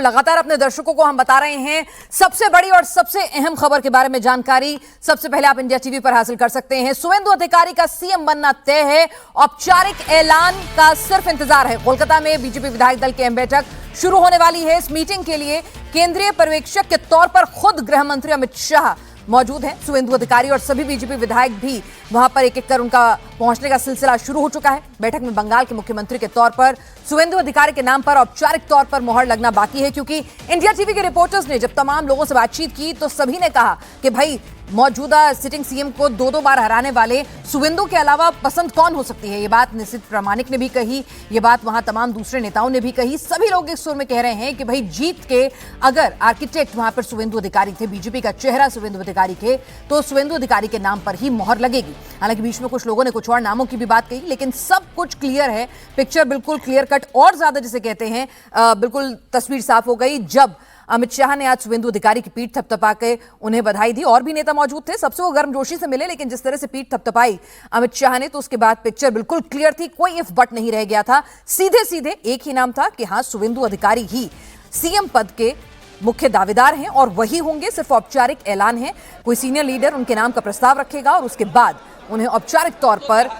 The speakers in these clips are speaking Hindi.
लगातार अपने दर्शकों को हम बता रहे हैं सबसे बड़ी और सबसे अहम खबर के बारे में जानकारी सबसे पहले आप इंडिया टीवी पर हासिल कर सकते हैं। शुवेंदु अधिकारी का सीएम बनना तय है। औपचारिक ऐलान का सिर्फ इंतजार है। कोलकाता में बीजेपी विधायक दल की अहम बैठक शुरू होने वाली है। इस मीटिंग के लिए केंद्रीय पर्यवेक्षक के तौर पर खुद गृह मंत्री अमित शाह मौजूद हैं। शुवेंदु अधिकारी और सभी बीजेपी विधायक भी वहां पर एक एक कर उनका पहुंचने का सिलसिला शुरू हो चुका है। बैठक में बंगाल के मुख्यमंत्री के तौर पर शुवेंदु अधिकारी के नाम पर औपचारिक तौर पर मोहर लगना बाकी है, क्योंकि इंडिया टीवी के रिपोर्टर्स ने जब तमाम लोगों से बातचीत की तो सभी ने कहा कि भाई मौजूदा सिटिंग सीएम को दो बार हराने वाले शुवेंदु के अलावा पसंद कौन हो सकती है। ये बात निशित प्रामाणिक ने भी कही, ये बात वहां तमाम दूसरे नेताओं ने भी कही। सभी लोग इस सुर में कह रहे हैं कि भाई जीत के अगर आर्किटेक्ट वहां पर शुवेंदु अधिकारी थे, बीजेपी का चेहरा शुवेंदु अधिकारी थे, तो शुवेंदु अधिकारी के नाम पर ही मोहर लगेगी। हालांकि बीच में कुछ लोगों ने कुछ और नामों की भी बात कही, लेकिन सब कुछ क्लियर है। पिक्चर बिल्कुल क्लियर कट और ज्यादा जिसे कहते हैं बिल्कुल तस्वीर साफ हो गई जब अमित शाह ने आज शुवेंदु अधिकारी की पीठ थपथपा के उन्हें बधाई दी। और भी नेता मौजूद थे, सबसे वो गर्मजोशी से मिले, लेकिन जिस तरह से पीठ थपथपाई अमित शाह ने तो उसके बाद पिक्चर बिल्कुल क्लियर थी। कोई इफ बट नहीं रह गया था। सीधे सीधे एक ही नाम था कि हाँ, शुवेंदु अधिकारी ही सीएम पद के मुख्य दावेदार हैं और वही होंगे। सिर्फ औपचारिक ऐलान है। कोई सीनियर लीडर उनके नाम का प्रस्ताव रखेगा और उसके बाद उन्हें औपचारिक तौर पर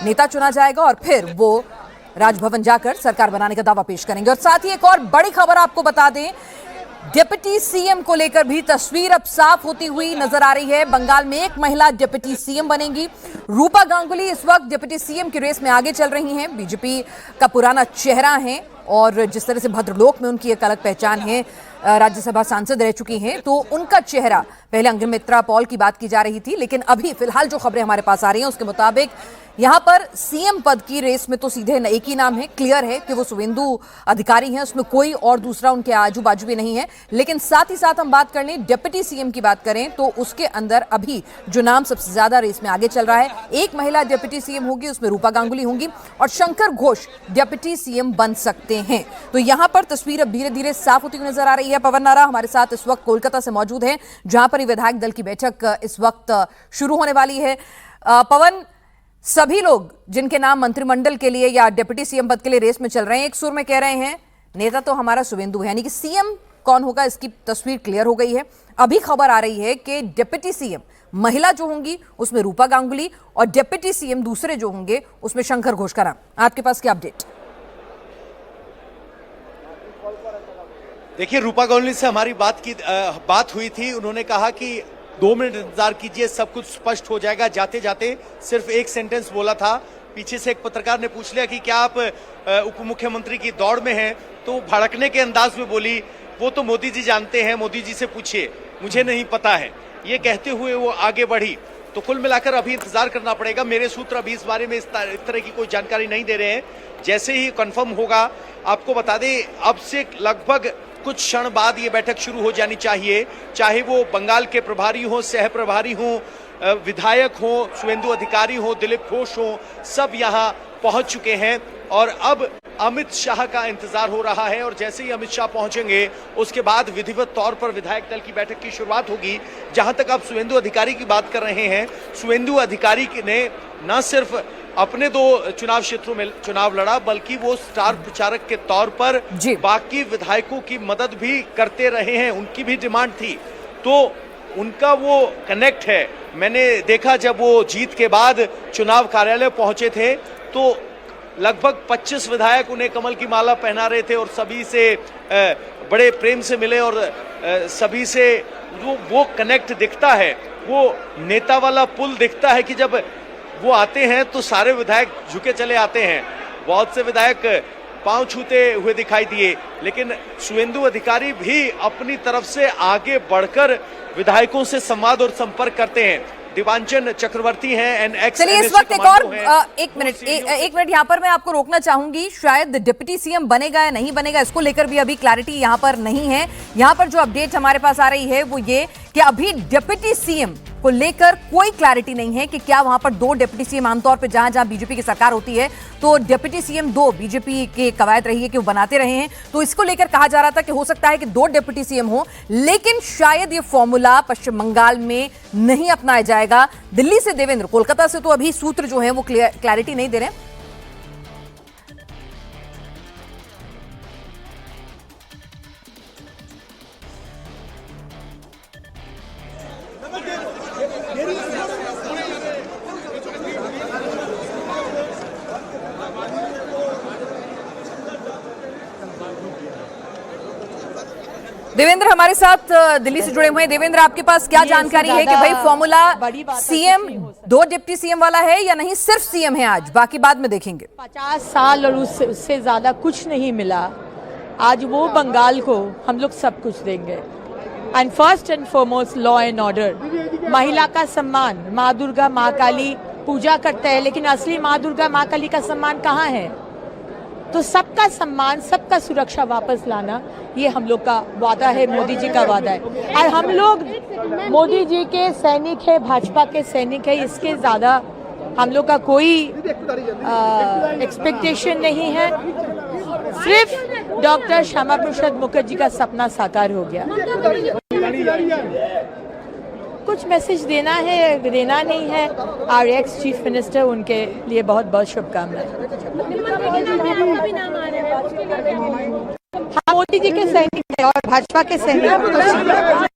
नेता चुना जाएगा और फिर वो राजभवन जाकर सरकार बनाने का दावा पेश करेंगे। और साथ ही एक और बड़ी खबर आपको बता दें, डिप्टी सीएम को लेकर भी तस्वीर अब साफ होती हुई नजर आ रही है। बंगाल में एक महिला डिप्टी सीएम बनेंगी। रूपा गांगुली इस वक्त डिप्टी सीएम की रेस में आगे चल रही हैं। बीजेपी का पुराना चेहरा है और जिस तरह से भद्रलोक में उनकी एक अलग पहचान है, राज्यसभा सांसद रह चुकी हैं, तो उनका चेहरा पहले अंग्रिमित्रा पॉल की बात की जा रही थी, लेकिन अभी फिलहाल जो खबरें हमारे पास आ रही हैं उसके मुताबिक यहां पर सीएम पद की रेस में तो सीधे एक ही नाम है। क्लियर है कि वो शुवेंदु अधिकारी हैं, उसमें कोई और दूसरा उनके आजू बाजू भी नहीं है। लेकिन साथ ही साथ हम बात कर लें डिप्टी सीएम की बात करें तो उसके अंदर अभी जो नाम सबसे ज्यादा रेस में आगे चल रहा है, एक महिला डिप्टी सीएम होगी, उसमें रूपा गांगुली होंगी और शंकर घोष डिप्टी सीएम बन सकते हैं। तो यहां पर तस्वीर अब धीरे धीरे साफ होती हुई नजर आ रही है। पवन नारा हमारे साथ इस वक्त कोलकाता से मौजूद हैं, जहां पर विधायक दल की बैठक इस वक्त शुरू होने वाली है। पवन, सभी लोग जिनके नाम मंत्रिमंडल के लिए या डिप्टी सीएम पद के लिए रेस में चल रहे हैं, एक सुर में कह रहे हैं नेता तो हमारा शुवेंदु है, यानी कि सीएम कौन होगा इसकी तस्वीर क्लियर हो गई है। अभी खबर आ रही है कि डिप्टी सीएम महिला जो होंगी उसमें रूपा गांगुली और डिप्टी सीएम दूसरे जो होंगे उसमें शंकर घोष का नाम। आपके पास क्या अपडेट? देखिए, रूपा गांगुली से हमारी बात हुई थी। उन्होंने कहा कि 2 मिनट इंतजार कीजिए, सब कुछ स्पष्ट हो जाएगा। जाते जाते सिर्फ एक सेंटेंस बोला था। पीछे से एक पत्रकार ने पूछ लिया कि क्या आप उप मुख्यमंत्री की दौड़ में हैं, तो भड़कने के अंदाज में बोली, वो तो मोदी जी जानते हैं, मोदी जी से पूछिए, मुझे नहीं पता है। ये कहते हुए वो आगे बढ़ी। तो कुल मिलाकर अभी इंतजार करना पड़ेगा। मेरे सूत्र अभी इस बारे में इस तरह की कोई जानकारी नहीं दे रहे हैं। जैसे ही कंफर्म होगा आपको बता दें। अब से लगभग कुछ क्षण बाद ये बैठक शुरू हो जानी चाहिए, चाहे वो बंगाल के प्रभारी हो, सह प्रभारी हो, विधायक हो, शुवेंदु अधिकारी हो, दिलीप घोष हो, सब यहाँ पहुंच चुके हैं और अब अमित शाह का इंतजार हो रहा है। और जैसे ही अमित शाह पहुंचेंगे उसके बाद विधिवत तौर पर विधायक दल की बैठक की शुरुआत होगी। जहां तक आप शुवेंदु अधिकारी की बात कर रहे हैं, शुवेंदु अधिकारी ने न सिर्फ अपने 2 चुनाव क्षेत्रों में चुनाव लड़ा, बल्कि वो स्टार प्रचारक के तौर पर बाकी विधायकों की मदद भी करते रहे हैं। उनकी भी डिमांड थी, तो उनका वो कनेक्ट है। मैंने देखा जब वो जीत के बाद चुनाव कार्यालय पहुंचे थे तो लगभग 25 विधायक उन्हें कमल की माला पहना रहे थे और सभी से बड़े प्रेम से मिले और सभी से वो कनेक्ट दिखता है, वो नेता वाला पुल दिखता है कि जब वो आते हैं तो सारे विधायक झुके चले आते हैं। बहुत से विधायक पांव छूते हुए दिखाई दिए, लेकिन शुवेंदु अधिकारी भी अपनी तरफ से आगे बढ़कर विधायकों से संवाद और संपर्क करते हैं। दिवांचन चक्रवर्ती हैं एनएक्स। चलिए इस वक्त एक और एक मिनट यहाँ पर मैं आपको रोकना चाहूंगी। शायद डिप्टी सीएम बनेगा या नहीं बनेगा इसको लेकर भी अभी क्लैरिटी यहाँ पर नहीं है। यहाँ पर जो अपडेट हमारे पास आ रही है वो ये कि अभी डिप्टी सीएम को लेकर कोई क्लैरिटी नहीं है कि क्या वहां पर 2 डिप्टी सीएम, आमतौर पर जहां जहां बीजेपी की सरकार होती है तो डिप्टी सीएम 2 बीजेपी के कवायद रही है कि वो बनाते रहे हैं, तो इसको लेकर कहा जा रहा था कि हो सकता है कि 2 डिप्टी सीएम हो, लेकिन शायद ये फॉर्मूला पश्चिम बंगाल में नहीं अपनाया जाएगा। दिल्ली से देवेंद्र, कोलकाता से तो अभी सूत्र जो है वो क्लैरिटी नहीं दे रहे हैं। देवेंद्र हमारे साथ दिल्ली से जुड़े हुए हैं। देवेंद्र, आपके पास क्या जानकारी है कि भाई फॉर्मूला सीएम 2 डिप्टी सीएम वाला है या नहीं, सिर्फ सीएम है आज, बाकी बाद में देखेंगे? 50 साल और उससे ज्यादा कुछ नहीं मिला। आज वो बंगाल को हम लोग सब कुछ देंगे। And first and foremost law and order, महिला का सम्मान। माँ दुर्गा माँ काली पूजा करते हैं, लेकिन असली माँ दुर्गा माँ काली का सम्मान कहाँ है? तो सबका सम्मान, सबका सुरक्षा वापस लाना, ये हम लोग का वादा है, मोदी जी का वादा है। और हम लोग मोदी जी के सैनिक है, भाजपा के सैनिक है, इसके ज्यादा हम लोग का कोई एक्सपेक्टेशन नहीं है। सिर्फ डॉक्टर श्यामा प्रसाद मुखर्जी का सपना साकार हो गया। कुछ मैसेज देना है, देना नहीं है। आवर एक्स चीफ मिनिस्टर, उनके लिए बहुत बहुत शुभकामनाएं। हाँ, मोदी जी के सैनिक है और भाजपा के सैनिक।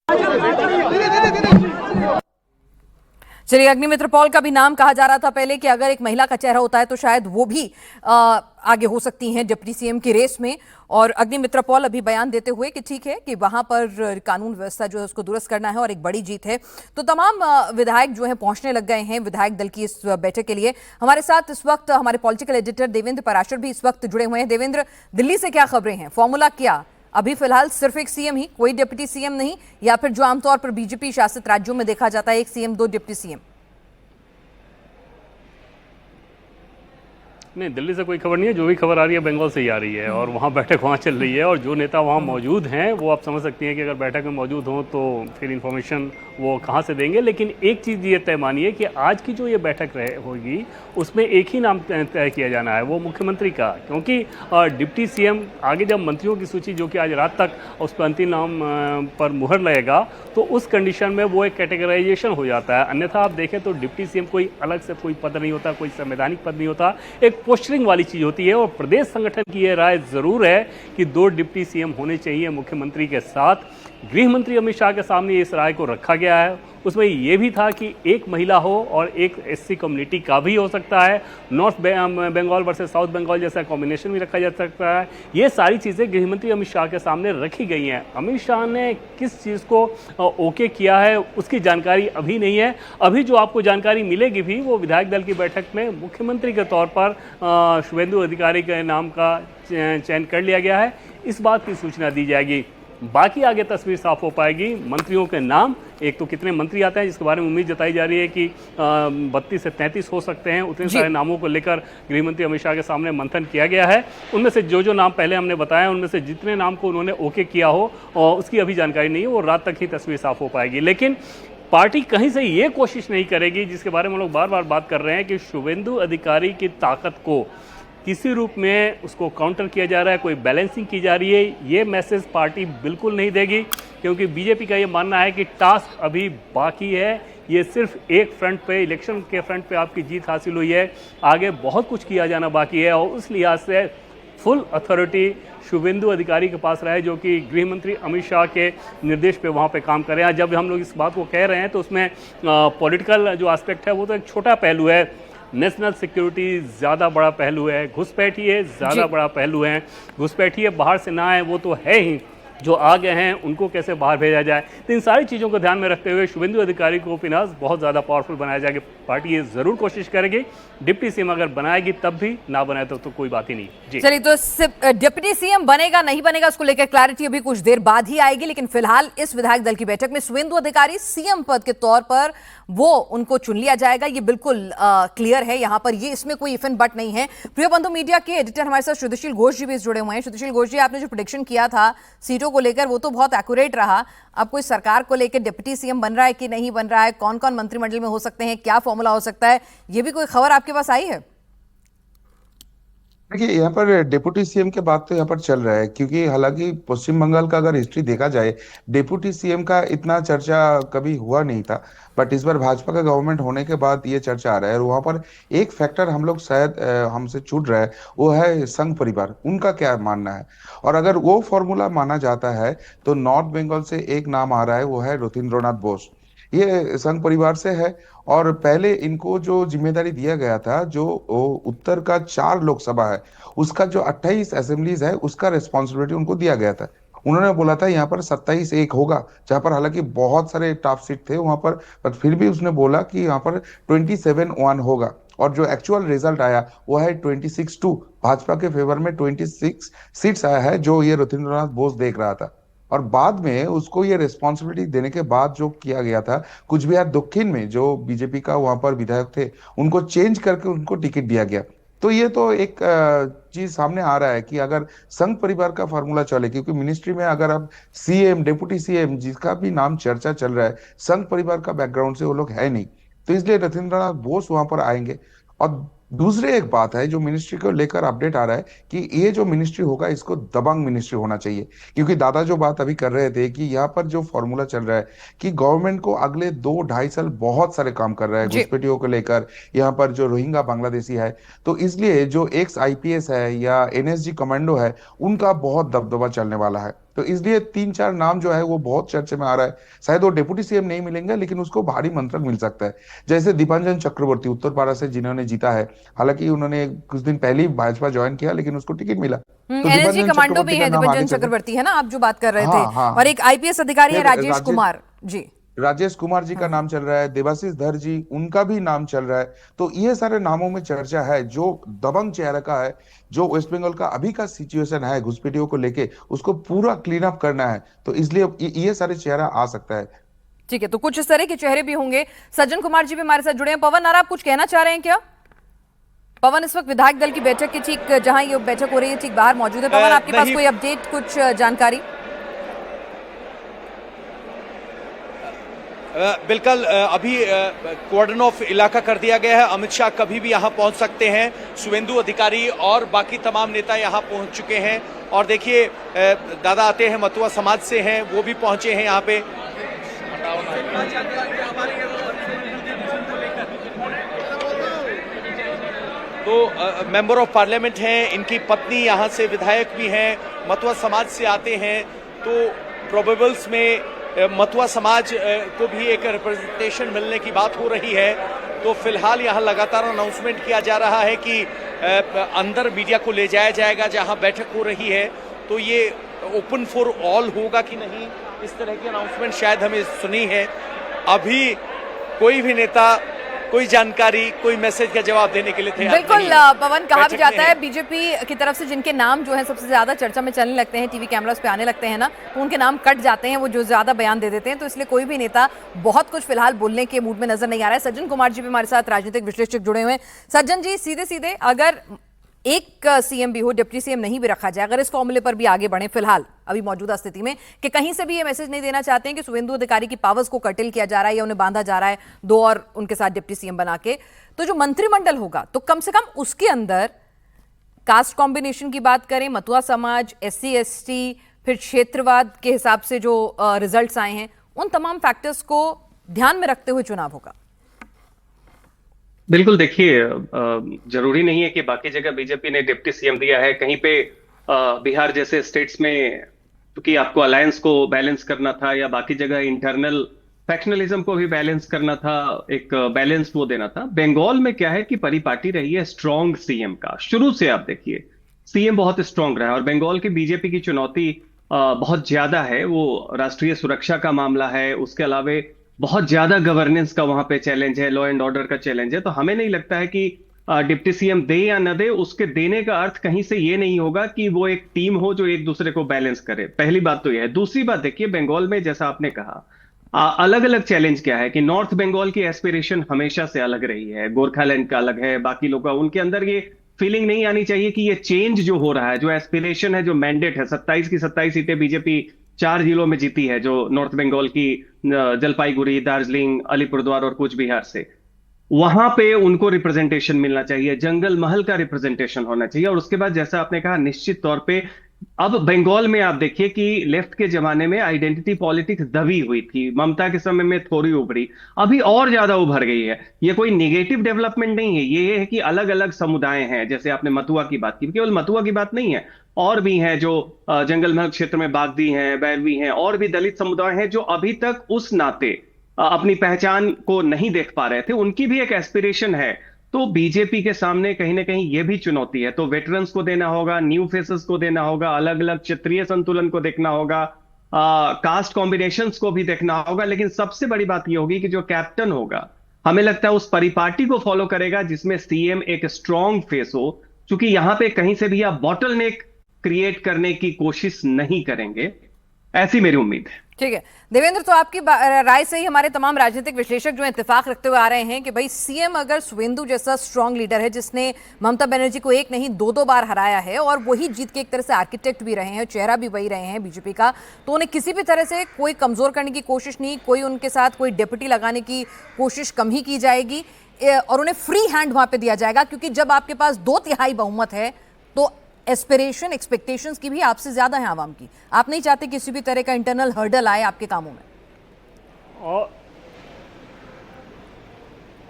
चलिए, अग्निमित्र पॉल का भी नाम कहा जा रहा था पहले कि अगर एक महिला का चेहरा होता है तो शायद वो भी आगे हो सकती हैं डिप्टी सीएम की रेस में। और अग्निमित्र पॉल अभी बयान देते हुए कि ठीक है कि वहां पर कानून व्यवस्था जो है उसको दुरुस्त करना है और एक बड़ी जीत है। तो तमाम विधायक जो हैं पहुंचने लग गए हैं विधायक दल की इस बैठक के लिए। हमारे साथ इस वक्त हमारे पॉलिटिकल एडिटर देवेंद्र पराशर भी इस वक्त जुड़े हुए हैं। देवेंद्र, दिल्ली से क्या खबरें हैं? फॉर्मूला क्या अभी फिलहाल सिर्फ एक सीएम ही, कोई डिप्टी सीएम नहीं, या फिर जो आमतौर पर बीजेपी शासित राज्यों में देखा जाता है, एक सीएम 2 डिप्टी सीएम? नहीं, दिल्ली से कोई खबर नहीं है। जो भी खबर आ रही है बंगाल से ही आ रही है और वहाँ बैठक वहाँ चल रही है और जो नेता वहाँ मौजूद हैं वो आप समझ सकती हैं कि अगर बैठक में मौजूद हों तो फिर इन्फॉर्मेशन वो कहाँ से देंगे। लेकिन एक चीज़ ये तय मानिए कि आज की जो ये बैठक होगी उसमें एक ही नाम तय किया जाना है, वो मुख्यमंत्री का। क्योंकि डिप्टी सीएम आगे जब मंत्रियों की सूची जो कि आज रात तक उस पर अंतिम नाम पर मुहर लगेगा तो उस कंडीशन में वो एक कैटेगराइजेशन हो जाता है। अन्यथा आप देखें तो डिप्टी सीएम कोई अलग से कोई पद नहीं होता, कोई संवैधानिक पद नहीं होता, एक पोस्टरिंग वाली चीज होती है। और प्रदेश संगठन की यह राय जरूर है कि 2 डिप्टी सीएम होने चाहिए मुख्यमंत्री के साथ। गृह मंत्री अमित शाह के सामने इस राय को रखा गया है। उसमें यह भी था कि एक महिला हो और एक एससी कम्युनिटी का भी हो सकता है, north Bengal versus south Bengal जैसा कॉम्बिनेशन भी रखा जा सकता है। ये सारी चीज़ें गृह मंत्री अमित शाह के सामने रखी गई हैं। अमित शाह ने किस चीज़ को ओके किया है उसकी जानकारी अभी नहीं है। अभी जो आपको जानकारी मिलेगी भी वो विधायक दल की बैठक में मुख्यमंत्री के तौर पर शुभेंदु अधिकारी के नाम का चयन कर लिया गया है, इस बात की सूचना दी जाएगी। बाकी आगे तस्वीर साफ हो पाएगी। मंत्रियों के नाम, एक तो कितने मंत्री आते हैं जिसके बारे में उम्मीद जताई जा रही है कि 32 से 33 हो सकते हैं। उतने सारे नामों को लेकर गृह मंत्री अमित शाह के सामने मंथन किया गया है। उनमें से जो नाम पहले हमने बताया उनमें से जितने नाम को उन्होंने ओके किया हो उसकी अभी जानकारी नहीं है, वो रात तक ही तस्वीर साफ हो पाएगी। लेकिन पार्टी कहीं से ये कोशिश नहीं करेगी, जिसके बारे में हम लोग बार बार बात कर रहे हैं, कि शुभेंदु अधिकारी की ताकत को किसी रूप में उसको काउंटर किया जा रहा है, कोई बैलेंसिंग की जा रही है, ये मैसेज पार्टी बिल्कुल नहीं देगी। क्योंकि बीजेपी का ये मानना है कि टास्क अभी बाकी है। ये सिर्फ एक फ्रंट पे, इलेक्शन के फ्रंट पे आपकी जीत हासिल हुई है, आगे बहुत कुछ किया जाना बाकी है। और उस लिहाज से फुल अथॉरिटी शुभेंदु अधिकारी के पास रहा है, जो कि गृह मंत्री अमित शाह के निर्देश पे वहाँ पे काम कर रहे हैं। जब हम लोग इस बात को कह रहे हैं तो उसमें पॉलिटिकल जो एस्पेक्ट है वो तो एक छोटा पहलू है, नेशनल सिक्योरिटी ज़्यादा बड़ा पहलू है, घुसपैठिए ज़्यादा बड़ा पहलू है। घुसपैठिए बाहर से ना आए वो तो है ही, जो आ गए हैं उनको कैसे बाहर भेजा जाए। तो इन सारी चीज़ों को ध्यान में रखते हुए शुभेंदु अधिकारी को फिनांस बहुत ज़्यादा पावरफुल बनाया जाएगा। पार्टी ये ज़रूर कोशिश करेगी। डिप्टी सीएम अगर बनाएगी तब भी, ना बनाए तो कोई बात ही नहीं। जी चलिए, तो डिप्टी सीएम बनेगा नहीं बनेगा उसको लेकर क्लैरिटी अभी कुछ देर बाद ही आएगी। लेकिन फिलहाल इस विधायक दल की बैठक में शुभेंदु अधिकारी सीएम पद के तौर पर वो उनको चुन लिया जाएगा, ये बिल्कुल क्लियर है। यहाँ पर ये इसमें कोई इफ एंड बट नहीं है। प्रिय बंधु मीडिया के एडिटर हमारे साथ श्रुतिशील घोष जी भी जुड़े हुए हैं। श्रुतिशील घोष जी, आपने जो प्रेडिक्शन किया था सीटों को लेकर वो तो बहुत एक्यूरेट रहा। अब कोई सरकार को लेकर डिप्टी सीएम बन रहा है कि नहीं बन रहा है, कौन कौन मंत्रिमंडल में हो सकते हैं, क्या फॉर्मूला हो सकता है, ये भी कोई खबर आपके पास आई है? देखिए, यहाँ पर डिप्टी सीएम के बात तो यहाँ पर चल रहा है, क्योंकि हालांकि पश्चिम बंगाल का अगर हिस्ट्री देखा जाए, डिप्टी सीएम का इतना चर्चा कभी हुआ नहीं था। बट इस बार भाजपा का गवर्नमेंट होने के बाद ये चर्चा आ रहा है। और वहां पर एक फैक्टर हम लोग शायद हमसे छूट रहा है, वो है संघ परिवार, उनका क्या मानना है। और अगर वो फॉर्मूला माना जाता है तो नॉर्थ बंगाल से एक नाम आ रहा है, वो है रथिंद्रनाथ बोस। ये संघ परिवार से है और पहले इनको जो जिम्मेदारी दिया गया था, जो उत्तर का 4 लोकसभा है उसका जो 28 असेंबलीज है उसका रिस्पॉन्सिबिलिटी उनको दिया गया था। उन्होंने बोला था यहाँ पर 27-1 होगा, जहां पर हालांकि बहुत सारे टॉप सीट थे वहां पर फिर भी उसने बोला कि यहाँ पर 27-1 होगा। और जो एक्चुअल रिजल्ट आया वो है 26-2, भाजपा के फेवर में 26 सीट्स आया है, जो ये रथिंद्रनाथ बोस देख रहा था। और बाद में उसको ये रिस्पॉन्सिबिलिटी देने के बाद जो किया गया था, कुछ बिहार दक्षिण में जो बीजेपी का वहां पर विधायक थे उनको चेंज करके उनको टिकट दिया गया। तो ये तो एक चीज सामने आ रहा है कि अगर संघ परिवार का फार्मूला चले, क्योंकि मिनिस्ट्री में अगर अब सीएम, डिप्टी सीएम जिसका भी नाम चर्चा चल रहा है, संघ परिवार का बैकग्राउंड से वो लोग है नहीं, तो इसलिए रथिंद्रनाथ बोस वहां पर आएंगे। और दूसरी एक बात है जो मिनिस्ट्री को लेकर अपडेट आ रहा है कि ये जो मिनिस्ट्री होगा इसको दबंग मिनिस्ट्री होना चाहिए, क्योंकि दादा जो बात अभी कर रहे थे कि यहाँ पर जो फॉर्मूला चल रहा है कि गवर्नमेंट को अगले 2-2.5 साल बहुत सारे काम कर रहा है जी। घुसपैठियों को लेकर, यहाँ पर जो रोहिंग्या बांग्लादेशी है, तो इसलिए जो एक्स आईपीएस है या एनएसजी कमांडो है उनका बहुत दबदबा चलने वाला है। तो इसलिए 3-4 नाम जो है वो बहुत चर्चे में आ रहा है। शायद वो डिप्टी सीएम नहीं मिलेंगे लेकिन उसको भारी मंत्रक मिल सकता है, जैसे दीपांजन चक्रवर्ती उत्तरपाड़ा से जिन्होंने जीता है, हालांकि उन्होंने कुछ दिन पहले ही भाजपा ज्वाइन किया लेकिन उसको टिकट मिला। तो एनएसजी दीपांजन कमांडो भी चक्रवर्ती है, का नाम आगे दीपांजन चल रहा है। चक्रवर्ती है ना आप जो बात कर रहे हाँ, थे, हाँ, और एक आईपीएस अधिकारी है फिर राजेश कुमार जी। राजेश कुमार जी का नाम चल रहा है, देवाशीष धर जी उनका भी नाम चल रहा है। तो ये सारे नामों में चर्चा है, जो दबंग चेहरा का है, जो वेस्ट बंगाल का अभी का सिचुएशन है घुसपैठियों को लेके उसको पूरा क्लीन अप करना है, तो इसलिए ये सारे चेहरा आ सकता है। ठीक है, तो कुछ इस तरह के चेहरे भी होंगे। सज्जन कुमार जी भी हमारे साथ जुड़े हैं। पवन नारा, आप कुछ कहना चाह रहे हैं क्या? पवन इस वक्त विधायक दल की बैठक के ठीक जहां ये बैठक हो रही है ठीक बाहर मौजूद है। पवन, आपके पास कोई अपडेट, कुछ जानकारी? बिल्कुल, अभी कॉर्डन ऑफ इलाका कर दिया गया है। अमित शाह कभी भी यहां पहुंच सकते हैं। शुवेंदु अधिकारी और बाकी तमाम नेता यहां पहुंच चुके हैं। और देखिए, दादा आते हैं, मतुआ समाज से हैं, वो भी पहुंचे हैं यहां पे। तो मेंबर ऑफ पार्लियामेंट हैं, इनकी पत्नी यहां से विधायक भी हैं, मतुआ समाज से आते हैं। तो प्रोबेबल्स में मतुआ समाज को भी एक रिप्रेजेंटेशन मिलने की बात हो रही है। तो फिलहाल यहाँ लगातार अनाउंसमेंट किया जा रहा है कि अंदर मीडिया को ले जाया जाएगा जहाँ बैठक हो रही है। तो ये ओपन फॉर ऑल होगा कि नहीं, इस तरह की अनाउंसमेंट शायद हमें सुनी है। अभी कोई भी नेता कोई जानकारी, कोई मैसेज का जवाब देने के लिए तैयार बिल्कुल नहीं है। पवन, कहा भी बैठक जाता में है बीजेपी की तरफ से जिनके नाम जो है सबसे ज्यादा चर्चा में चलने लगते हैं, टीवी कैमरास पे आने लगते हैं ना, तो उनके नाम कट जाते हैं, वो जो ज्यादा बयान दे देते हैं। तो इसलिए कोई भी नेता बहुत कुछ फिलहाल बोलने के मूड में नजर नहीं आ रहा है। सज्जन कुमार जी भी हमारे साथ राजनीतिक विश्लेषक जुड़े हुए हैं। सज्जन जी, सीधे सीधे अगर एक सीएम भी हो, डिप्टी सीएम नहीं भी रखा जाए, अगर इस फॉर्मूले पर भी आगे बढ़े फिलहाल अभी मौजूदा स्थिति में, कि कहीं से भी ये मैसेज नहीं देना चाहते हैं कि शुवेंदु अधिकारी की पावर्स को कर्टेल किया जा रहा है या उन्हें बांधा जा रहा है दो और उनके साथ डिप्टी सीएम बना के, तो जो मंत्रिमंडल होगा तो कम से कम उसके अंदर कास्ट कॉम्बिनेशन की बात करें, मतुआ समाज, एससी एसटी, फिर क्षेत्रवाद के हिसाब से जो रिजल्ट्स आए हैं, उन तमाम फैक्टर्स को ध्यान में रखते हुए चुनाव होगा। बिल्कुल, देखिए, जरूरी नहीं है कि बाकी जगह बीजेपी ने डिप्टी सीएम दिया है, कहीं पे बिहार जैसे स्टेट्स में क्योंकि आपको अलायंस को बैलेंस करना था या बाकी जगह इंटरनल फैक्शनलिज्म को भी बैलेंस करना था, एक बैलेंस वो देना था। बंगाल में क्या है कि परिपाटी रही है स्ट्रॉन्ग सीएम का, शुरू से आप देखिए सीएम बहुत स्ट्रॉन्ग रहा है। और बंगाल की बीजेपी की चुनौती बहुत ज्यादा है, वो राष्ट्रीय सुरक्षा का मामला है, उसके अलावा बहुत ज्यादा गवर्नेंस का वहां पे चैलेंज है, लॉ एंड ऑर्डर का चैलेंज है। तो हमें नहीं लगता है कि डिप्टी सीएम दे या न दे, उसके देने का अर्थ कहीं से ये नहीं होगा कि वो एक टीम हो जो एक दूसरे को बैलेंस करे। पहली बात तो यह है। दूसरी बात देखिए, बंगाल में जैसा आपने कहा अलग अलग चैलेंज क्या है कि नॉर्थ बंगाल की एस्पिरेशन हमेशा से अलग रही है, गोरखालैंड का अलग है, बाकी लोग का, उनके अंदर ये फीलिंग नहीं आनी चाहिए कि ये चेंज जो हो रहा है, जो एस्पिरेशन है, जो मैंडेट है, 27 की 27 सीटें बीजेपी 4 जिलों में जीती है, जो नॉर्थ बंगाल की जलपाईगुड़ी, दार्जिलिंग, अलीपुरद्वार और कूच बिहार से, वहां पे उनको रिप्रेजेंटेशन मिलना चाहिए, जंगल महल का रिप्रेजेंटेशन होना चाहिए। और उसके बाद जैसा आपने कहा, निश्चित तौर पे अब बंगाल में आप देखिए कि लेफ्ट के जमाने में आइडेंटिटी पॉलिटिक्स दबी हुई थी, ममता के समय में थोड़ी उभरी, अभी और ज्यादा उभर गई है। ये कोई निगेटिव डेवलपमेंट नहीं है, ये है कि अलग अलग समुदाय हैं, जैसे आपने मतुआ की बात की, केवल मतुआ की बात नहीं है, और भी हैं जो जंगल महल क्षेत्र में बागदी हैं, बैरवी हैं, और भी दलित समुदाय हैं जो अभी तक उस नाते अपनी पहचान को नहीं देख पा रहे थे, उनकी भी एक एस्पिरेशन है। तो बीजेपी के सामने कहीं ना कहीं ये भी चुनौती है। तो वेटरन्स को देना होगा, न्यू फेसेस को देना होगा, अलग अलग क्षेत्रीय संतुलन को देखना होगा, कास्ट कॉम्बिनेशंस को भी देखना होगा। लेकिन सबसे बड़ी बात यह होगी कि जो कैप्टन होगा, हमें लगता है उस परिपाटी को फॉलो करेगा जिसमें सीएम एक स्ट्रांग फेस हो, क्योंकि यहां पे कहीं से भी आप बॉटलनेक क्रिएट करने की कोशिश नहीं करेंगे, ऐसी मेरी उम्मीद है। ठीक है देवेंद्र, तो आपकी राय से ही हमारे तमाम राजनीतिक विश्लेषक जो इत्तेफाक रखते हुए आ रहे हैं कि भाई सीएम अगर शुवेंदु जैसा स्ट्रांग लीडर है जिसने ममता बनर्जी को एक नहीं दो बार हराया है और वही जीत के एक तरह से आर्किटेक्ट भी रहे हैं, चेहरा भी वही रहे हैं बीजेपी का, तो उन्हें किसी भी तरह से कोई कमजोर करने की कोशिश नहीं, कोई उनके साथ कोई डिप्टी लगाने की कोशिश कम ही की जाएगी और उन्हें फ्री हैंड वहां पर दिया जाएगा। क्योंकि जब आपके पास 2/3 बहुमत है तो एस्पिरेशन एक्सपेक्टेशंस की भी आपसे ज्यादा है आवाम की। आप नहीं चाहते किसी भी तरह का इंटरनल हर्डल आए आपके कामों में।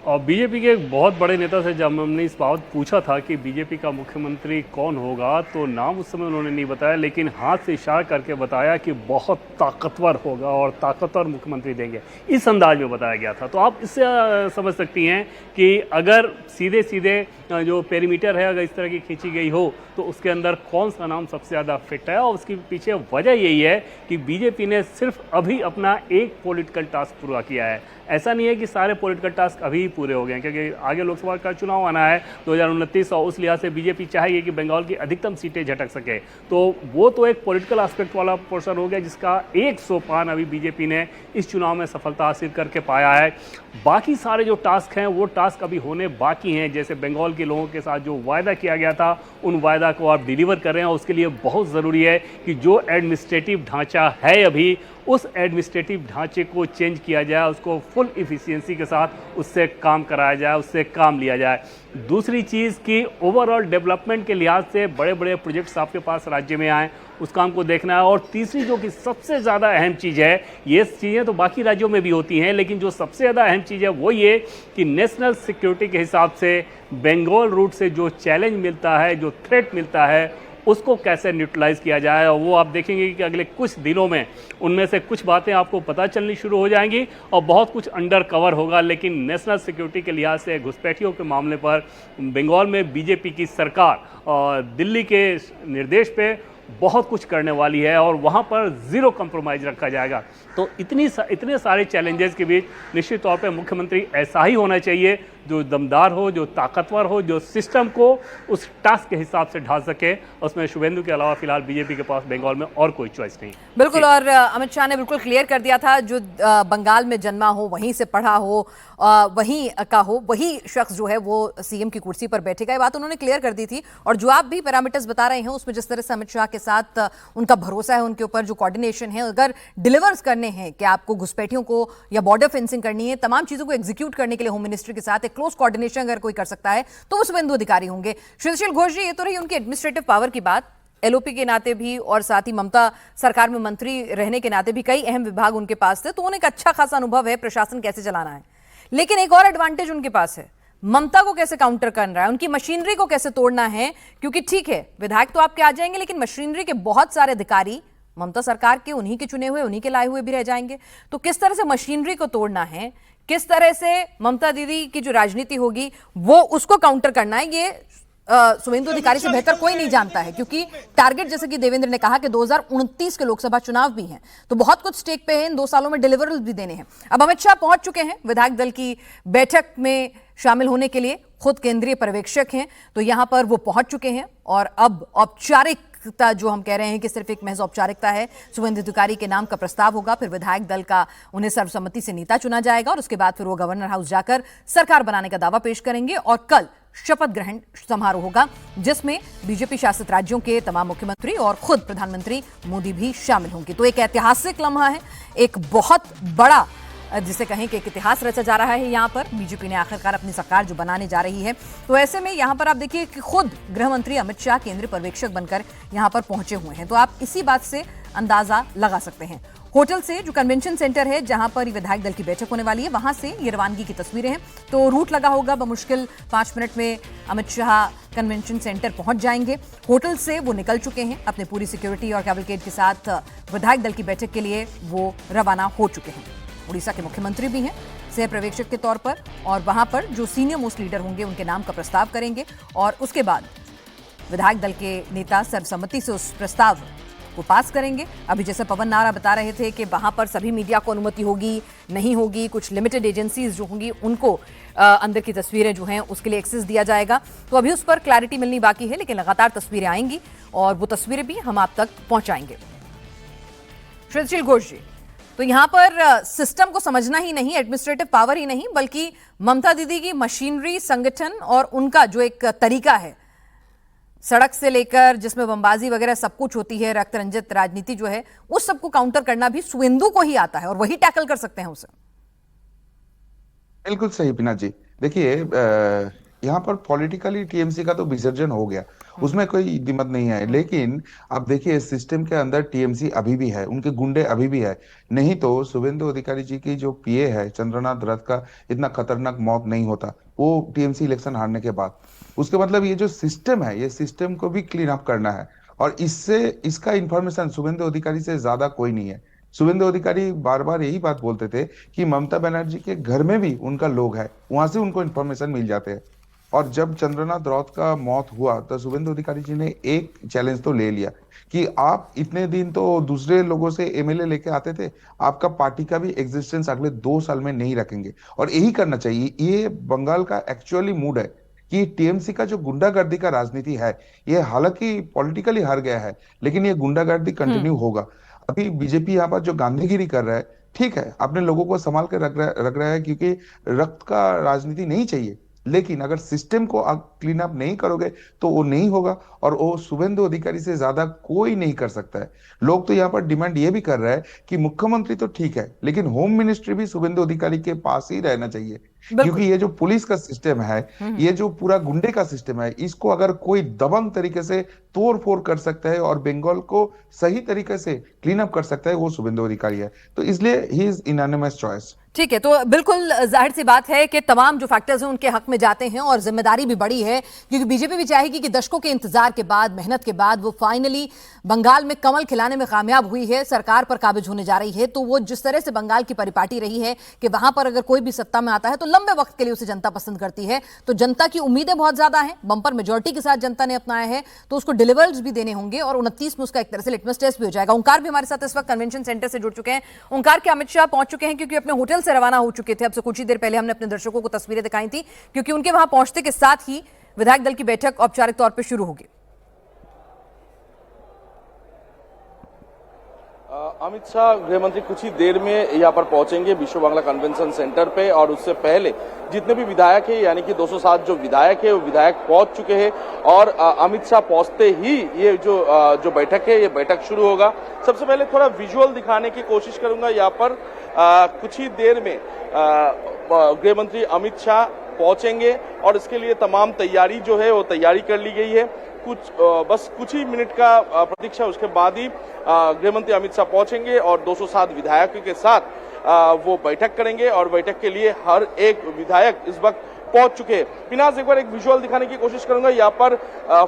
और बीजेपी के एक बहुत बड़े नेता से जब हमने इस बात पूछा था कि बीजेपी का मुख्यमंत्री कौन होगा, तो नाम उस समय उन्होंने नहीं बताया, लेकिन हाथ से इशारा करके बताया कि बहुत ताकतवर होगा और ताकतवर मुख्यमंत्री देंगे, इस अंदाज में बताया गया था। तो आप इससे समझ सकती हैं कि अगर सीधे सीधे जो पेरीमीटर है अगर इस तरह की खींची गई हो तो उसके अंदर कौन सा नाम सबसे ज़्यादा फिट है। और उसके पीछे वजह यही है कि बीजेपी ने सिर्फ अभी अपना एक पॉलिटिकल टास्क पूरा किया है। ऐसा नहीं है कि सारे पॉलिटिकल टास्क अभी पूरे हो गए हैं, क्योंकि आगे लोकसभा का चुनाव आना है 2029 और उस लिहाज से बीजेपी चाहिए कि बंगाल की अधिकतम सीटें झटक सके। तो वो तो एक पॉलिटिकल एस्पेक्ट वाला पोर्शन हो गया जिसका 100 पान अभी बीजेपी ने इस चुनाव में सफलता हासिल करके पाया है। बाकी सारे जो टास्क हैं वो टास्क अभी होने बाकी हैं। जैसे बंगाल के लोगों के साथ जो वायदा किया गया था उन वायदा को आप डिलीवर कर रहे हैं और उसके लिए बहुत ज़रूरी है कि जो एडमिनिस्ट्रेटिव ढांचा है अभी उस एडमिनिस्ट्रेटिव ढांचे को चेंज किया जाए, उसको फुल इफिशियंसी के साथ उससे काम कराया जाए, उससे काम लिया जाए। दूसरी चीज़ कि ओवरऑल डेवलपमेंट के लिहाज से बड़े बड़े प्रोजेक्ट्स आपके पास राज्य में आएँ, उस काम को देखना है। और तीसरी जो कि सबसे ज़्यादा अहम चीज़ है, ये चीज़ें तो बाकी राज्यों में भी होती हैं, लेकिन जो सबसे ज़्यादा अहम चीज़ है वो ये कि नेशनल सिक्योरिटी के हिसाब से बंगाल रूट से जो चैलेंज मिलता है, जो थ्रेट मिलता है, उसको कैसे न्यूट्रलाइज किया जाए। और वो आप देखेंगे कि अगले कुछ दिनों में उनमें से कुछ बातें आपको पता चलनी शुरू हो जाएंगी और बहुत कुछ अंडर कवर होगा। लेकिन नेशनल सिक्योरिटी के लिहाज से घुसपैठियों के मामले पर बंगाल में बीजेपी की सरकार और दिल्ली के निर्देश पे बहुत कुछ करने वाली है और वहाँ पर ज़ीरो कंप्रोमाइज़ रखा जाएगा। तो इतने सारे चैलेंजेस के बीच निश्चित तौर पे मुख्यमंत्री ऐसा ही होना चाहिए जो दमदार हो, जो ताकतवर हो, जो सिस्टम को उस टास्क के हिसाब से ढाल सके। उसमें शुवेंदु के अलावा फिलहाल बीजेपी के पास बंगाल में और कोई चॉइस नहीं। बिल्कुल, और अमित शाह ने बिल्कुल क्लियर कर दिया था जो बंगाल में जन्मा हो, वहीं से पढ़ा हो, वहीं का हो, वही शख्स जो है वो सीएम की कुर्सी पर बैठेगा। ये बात उन्होंने क्लियर कर दी थी। और जो आप भी पैरामीटर्स बता रहे हैं उसमें जिस तरह से अमित शाह के साथ उनका भरोसा है, उनके ऊपर जो कोऑर्डिनेशन है, अगर डिलीवर्स करने हैं कि आपको घुसपैठियों को या बॉर्डर फेंसिंग करनी है, तमाम चीजों को एग्जीक्यूट करने के लिए होम मिनिस्ट्री के साथ एक क्लोज कोऑर्डिनेशन अगर कोई कर सकता है तो वो शुवेंदु अधिकारी होंगे। श्रीशैल घोष जी, ये तो रही उनकी एडमिनिस्ट्रेटिव पावर की बात, एलओपी के नाते भी और साथ ही ममता सरकार में मंत्री रहने के नाते भी कई अहम विभाग उनके पास थे, तो उन्हें एक अच्छा खासा अनुभव है प्रशासन कैसे चलाना है। लेकिन एक और एडवांटेज उनके पास है, ममता को कैसे काउंटर करना है, उनकी मशीनरी को कैसे तोड़ना है। क्योंकि ठीक है विधायक तो आपके आ जाएंगे, लेकिन मशीनरी के बहुत सारे अधिकारी ममता सरकार के, उन्हीं के चुने हुए, उन्हीं के लाए हुए भी रह जाएंगे। तो किस तरह से मशीनरी को तोड़ना है, किस तरह से ममता दीदी की जो राजनीति होगी वो उसको काउंटर करना है, ये शुवेंदु अधिकारी से बेहतर कोई नहीं जानता है। क्योंकि टारगेट जैसे कि देवेंद्र ने कहा कि 2029 के लोकसभा चुनाव भी हैं, तो बहुत कुछ स्टेक पे है, इन 2 सालों में डिलीवरेबल भी देने हैं। अब अमित शाह पहुंच चुके हैं विधायक दल की बैठक में शामिल होने के लिए, खुद केंद्रीय पर्यवेक्षक हैं, तो यहां पर वो पहुंच चुके हैं। और अब औपचारिकता जो हम कह रहे हैं कि सिर्फ एक महज औपचारिकता है, शुवेंदु अधिकारी के नाम का प्रस्ताव होगा, फिर विधायक दल का उन्हें सर्वसम्मति से नेता चुना जाएगा और उसके बाद फिर वो गवर्नर हाउस जाकर सरकार बनाने का दावा पेश करेंगे। और कल शपथ ग्रहण समारोह होगा जिसमें बीजेपी शासित राज्यों के तमाम मुख्यमंत्री और खुद प्रधानमंत्री मोदी भी शामिल होंगे। तो एक ऐतिहासिक लम्हा है, एक बहुत बड़ा जिसे कहें कि एक इतिहास रचा जा रहा है। यहाँ पर बीजेपी ने आखिरकार अपनी सरकार जो बनाने जा रही है, तो ऐसे में यहाँ पर आप देखिए कि खुद गृह मंत्री अमित शाह केंद्रीय पर्यवेक्षक बनकर यहाँ पर पहुंचे हुए हैं। तो आप इसी बात से अंदाजा लगा सकते हैं। होटल से जो कन्वेंशन सेंटर है जहां पर विधायक दल की बैठक होने वाली है, वहां से ये रवानगी की तस्वीरें हैं। तो रूट लगा होगा, बमुश्किल 5 मिनट में अमित शाह कन्वेंशन सेंटर पहुंच जाएंगे। होटल से वो निकल चुके हैं, अपने पूरी सिक्योरिटी और कैवलकेड के साथ विधायक दल की बैठक के लिए वो रवाना हो चुके हैं। उड़ीसा के मुख्यमंत्री भी हैं, सह पर्यवेक्षक के तौर पर, और वहां पर जो सीनियर मोस्ट लीडर होंगे उनके नाम का प्रस्ताव करेंगे और उसके बाद विधायक दल के नेता सर्वसम्मति से उस प्रस्ताव को पास करेंगे। अभी जैसे पवन नारा बता रहे थे कि वहां पर सभी मीडिया को अनुमति होगी, नहीं होगी, कुछ लिमिटेड एजेंसीज जो होंगी उनको अंदर की तस्वीरें जो हैं उसके लिए एक्सेस दिया जाएगा। तो अभी उस पर क्लैरिटी मिलनी बाकी है, लेकिन लगातार तस्वीरें आएंगी और वो तस्वीरें भी हम आप तक पहुंचाएंगे। श्रीशील घोष जी, तो यहाँ पर सिस्टम को समझना ही नहीं, एडमिनिस्ट्रेटिव पावर ही नहीं, बल्कि ममता दीदी की मशीनरी, संगठन और उनका जो एक तरीका है सड़क से लेकर जिसमें बमबाजी वगैरह सब कुछ होती है, रक्त रंजित राजनीति जो है, उस सबको काउंटर करना भी शुवेंदु को ही आता है और वही टैकल कर सकते हैं उसे। बिल्कुल सही पिना जी। देखिए यहाँ पर पॉलिटिकली टीएमसी का तो विसर्जन हो गया, उसमें कोई दिक्कत नहीं है, लेकिन आप देखिए सिस्टम के अंदर टीएमसी अभी भी है, उनके गुंडे अभी भी है। नहीं तो शुवेंदु अधिकारी जी की जो पीए है चंद्रनाथ रथ का इतना खतरनाक मौत नहीं होता वो टीएमसी इलेक्शन हारने के बाद। उसके मतलब ये जो सिस्टम है, ये सिस्टम को भी क्लीन अप करना है, और इससे इसका इंफॉर्मेशन शुवेंदु अधिकारी से ज्यादा कोई नहीं है। शुवेंदु अधिकारी बार बार यही बात बोलते थे कि ममता बनर्जी के घर में भी उनका लोग है, वहां से उनको इन्फॉर्मेशन मिल जाते हैं। और जब चंद्रनाथ रौत का मौत हुआ तो शुवेंदु अधिकारी जी ने एक चैलेंज तो ले लिया कि आप इतने दिन तो दूसरे लोगों से एमएलए लेके आते थे, आपका पार्टी का भी एग्जिस्टेंस अगले 2 साल में नहीं रखेंगे, और यही करना चाहिए। ये बंगाल का एक्चुअली मूड है कि टीएमसी का जो गुंडागर्दी का राजनीति है, ये हालांकि पॉलिटिकली हार गया है, लेकिन ये गुंडागर्दी कंटिन्यू होगा। अभी बीजेपी यहाँ पर जो गांधीगिरी कर रहा है, ठीक है, अपने लोगों को संभाल कर रख रहा है क्योंकि रक्त का राजनीति नहीं चाहिए, लेकिन अगर सिस्टम को आप क्लीन अप नहीं करोगे तो वो नहीं होगा, और वो शुवेंदु अधिकारी से ज्यादा कोई नहीं कर सकता है। लोग तो यहाँ पर डिमांड ये भी कर रहे हैं कि मुख्यमंत्री तो ठीक है, लेकिन होम मिनिस्ट्री भी शुवेंदु अधिकारी के पास ही रहना चाहिए, क्योंकि ये जो पुलिस का सिस्टम है, ये जो पूरा गुंडे का सिस्टम है, इसको अगर कोई दबंग तरीके से तोड़ फोड़ कर सकता है और बंगाल को सही तरीके से क्लीन अप कर सकता है, वो शुवेंदु अधिकारी है। तो इसलिए ही इज इनएनिमस चॉइस। ठीक है, तो बिल्कुल जाहिर सी बात है कि तमाम जो फैक्टर्स हैं उनके हक में जाते हैं और जिम्मेदारी भी बड़ी है, क्योंकि बीजेपी भी चाहेगी कि दशकों के इंतजार के बाद, मेहनत के बाद वो फाइनली बंगाल में कमल खिलाने में कामयाब हुई है, सरकार पर काबिज होने जा रही है। तो वो जिस तरह से बंगाल की परिपाटी रही है कि वहां पर अगर कोई भी सत्ता में आता है तो लंबे वक्त के लिए उसे जनता पसंद करती है, तो जनता की उम्मीदें बहुत ज्यादा हैं, बंपर मेजोरिटी के साथ जनता ने अपनाया है, तो उसको डिलीवर्स भी देने होंगे और 29 में उसका एक तरह से लिटमस टेस्ट भी हो जाएगा। ओंकार भी हमारे साथ इस वक्त कन्वेंशन सेंटर से जुड़ चुके हैं। ओंकार, के अमित शाह पहुंच चुके हैं क्योंकि अपने होटल से रवाना हो चुके थे। अब से कुछ ही देर पहले हमने अपने दर्शकों को तस्वीरें दिखाई थी, क्योंकि उनके वहां पहुंचते के साथ ही विधायक दल की बैठक औपचारिक तौर पर शुरू होगी। अमित शाह गृह मंत्री कुछ ही देर में यहाँ पर पहुंचेंगे विश्व बांग्ला कन्वेंशन सेंटर पे, और उससे पहले जितने भी विधायक हैं, यानी कि 207 जो विधायक है वो विधायक पहुंच चुके हैं, और अमित शाह पहुंचते ही ये जो बैठक है, ये बैठक शुरू होगा। सबसे पहले थोड़ा विजुअल दिखाने की कोशिश करूंगा। यहाँ पर कुछ ही देर में गृह मंत्री अमित शाह पहुंचेंगे और इसके लिए तमाम तैयारी जो है वो तैयारी कर ली गई है। बस कुछ ही मिनट का प्रतीक्षा, उसके बाद ही गृह मंत्री अमित शाह पहुंचेंगे और 207 विधायकों के साथ वो बैठक करेंगे, और बैठक के लिए हर एक विधायक इस वक्त पहुंच चुके हैं। पिनाज, एक बार एक विजुअल दिखाने की कोशिश करूंगा। यहाँ पर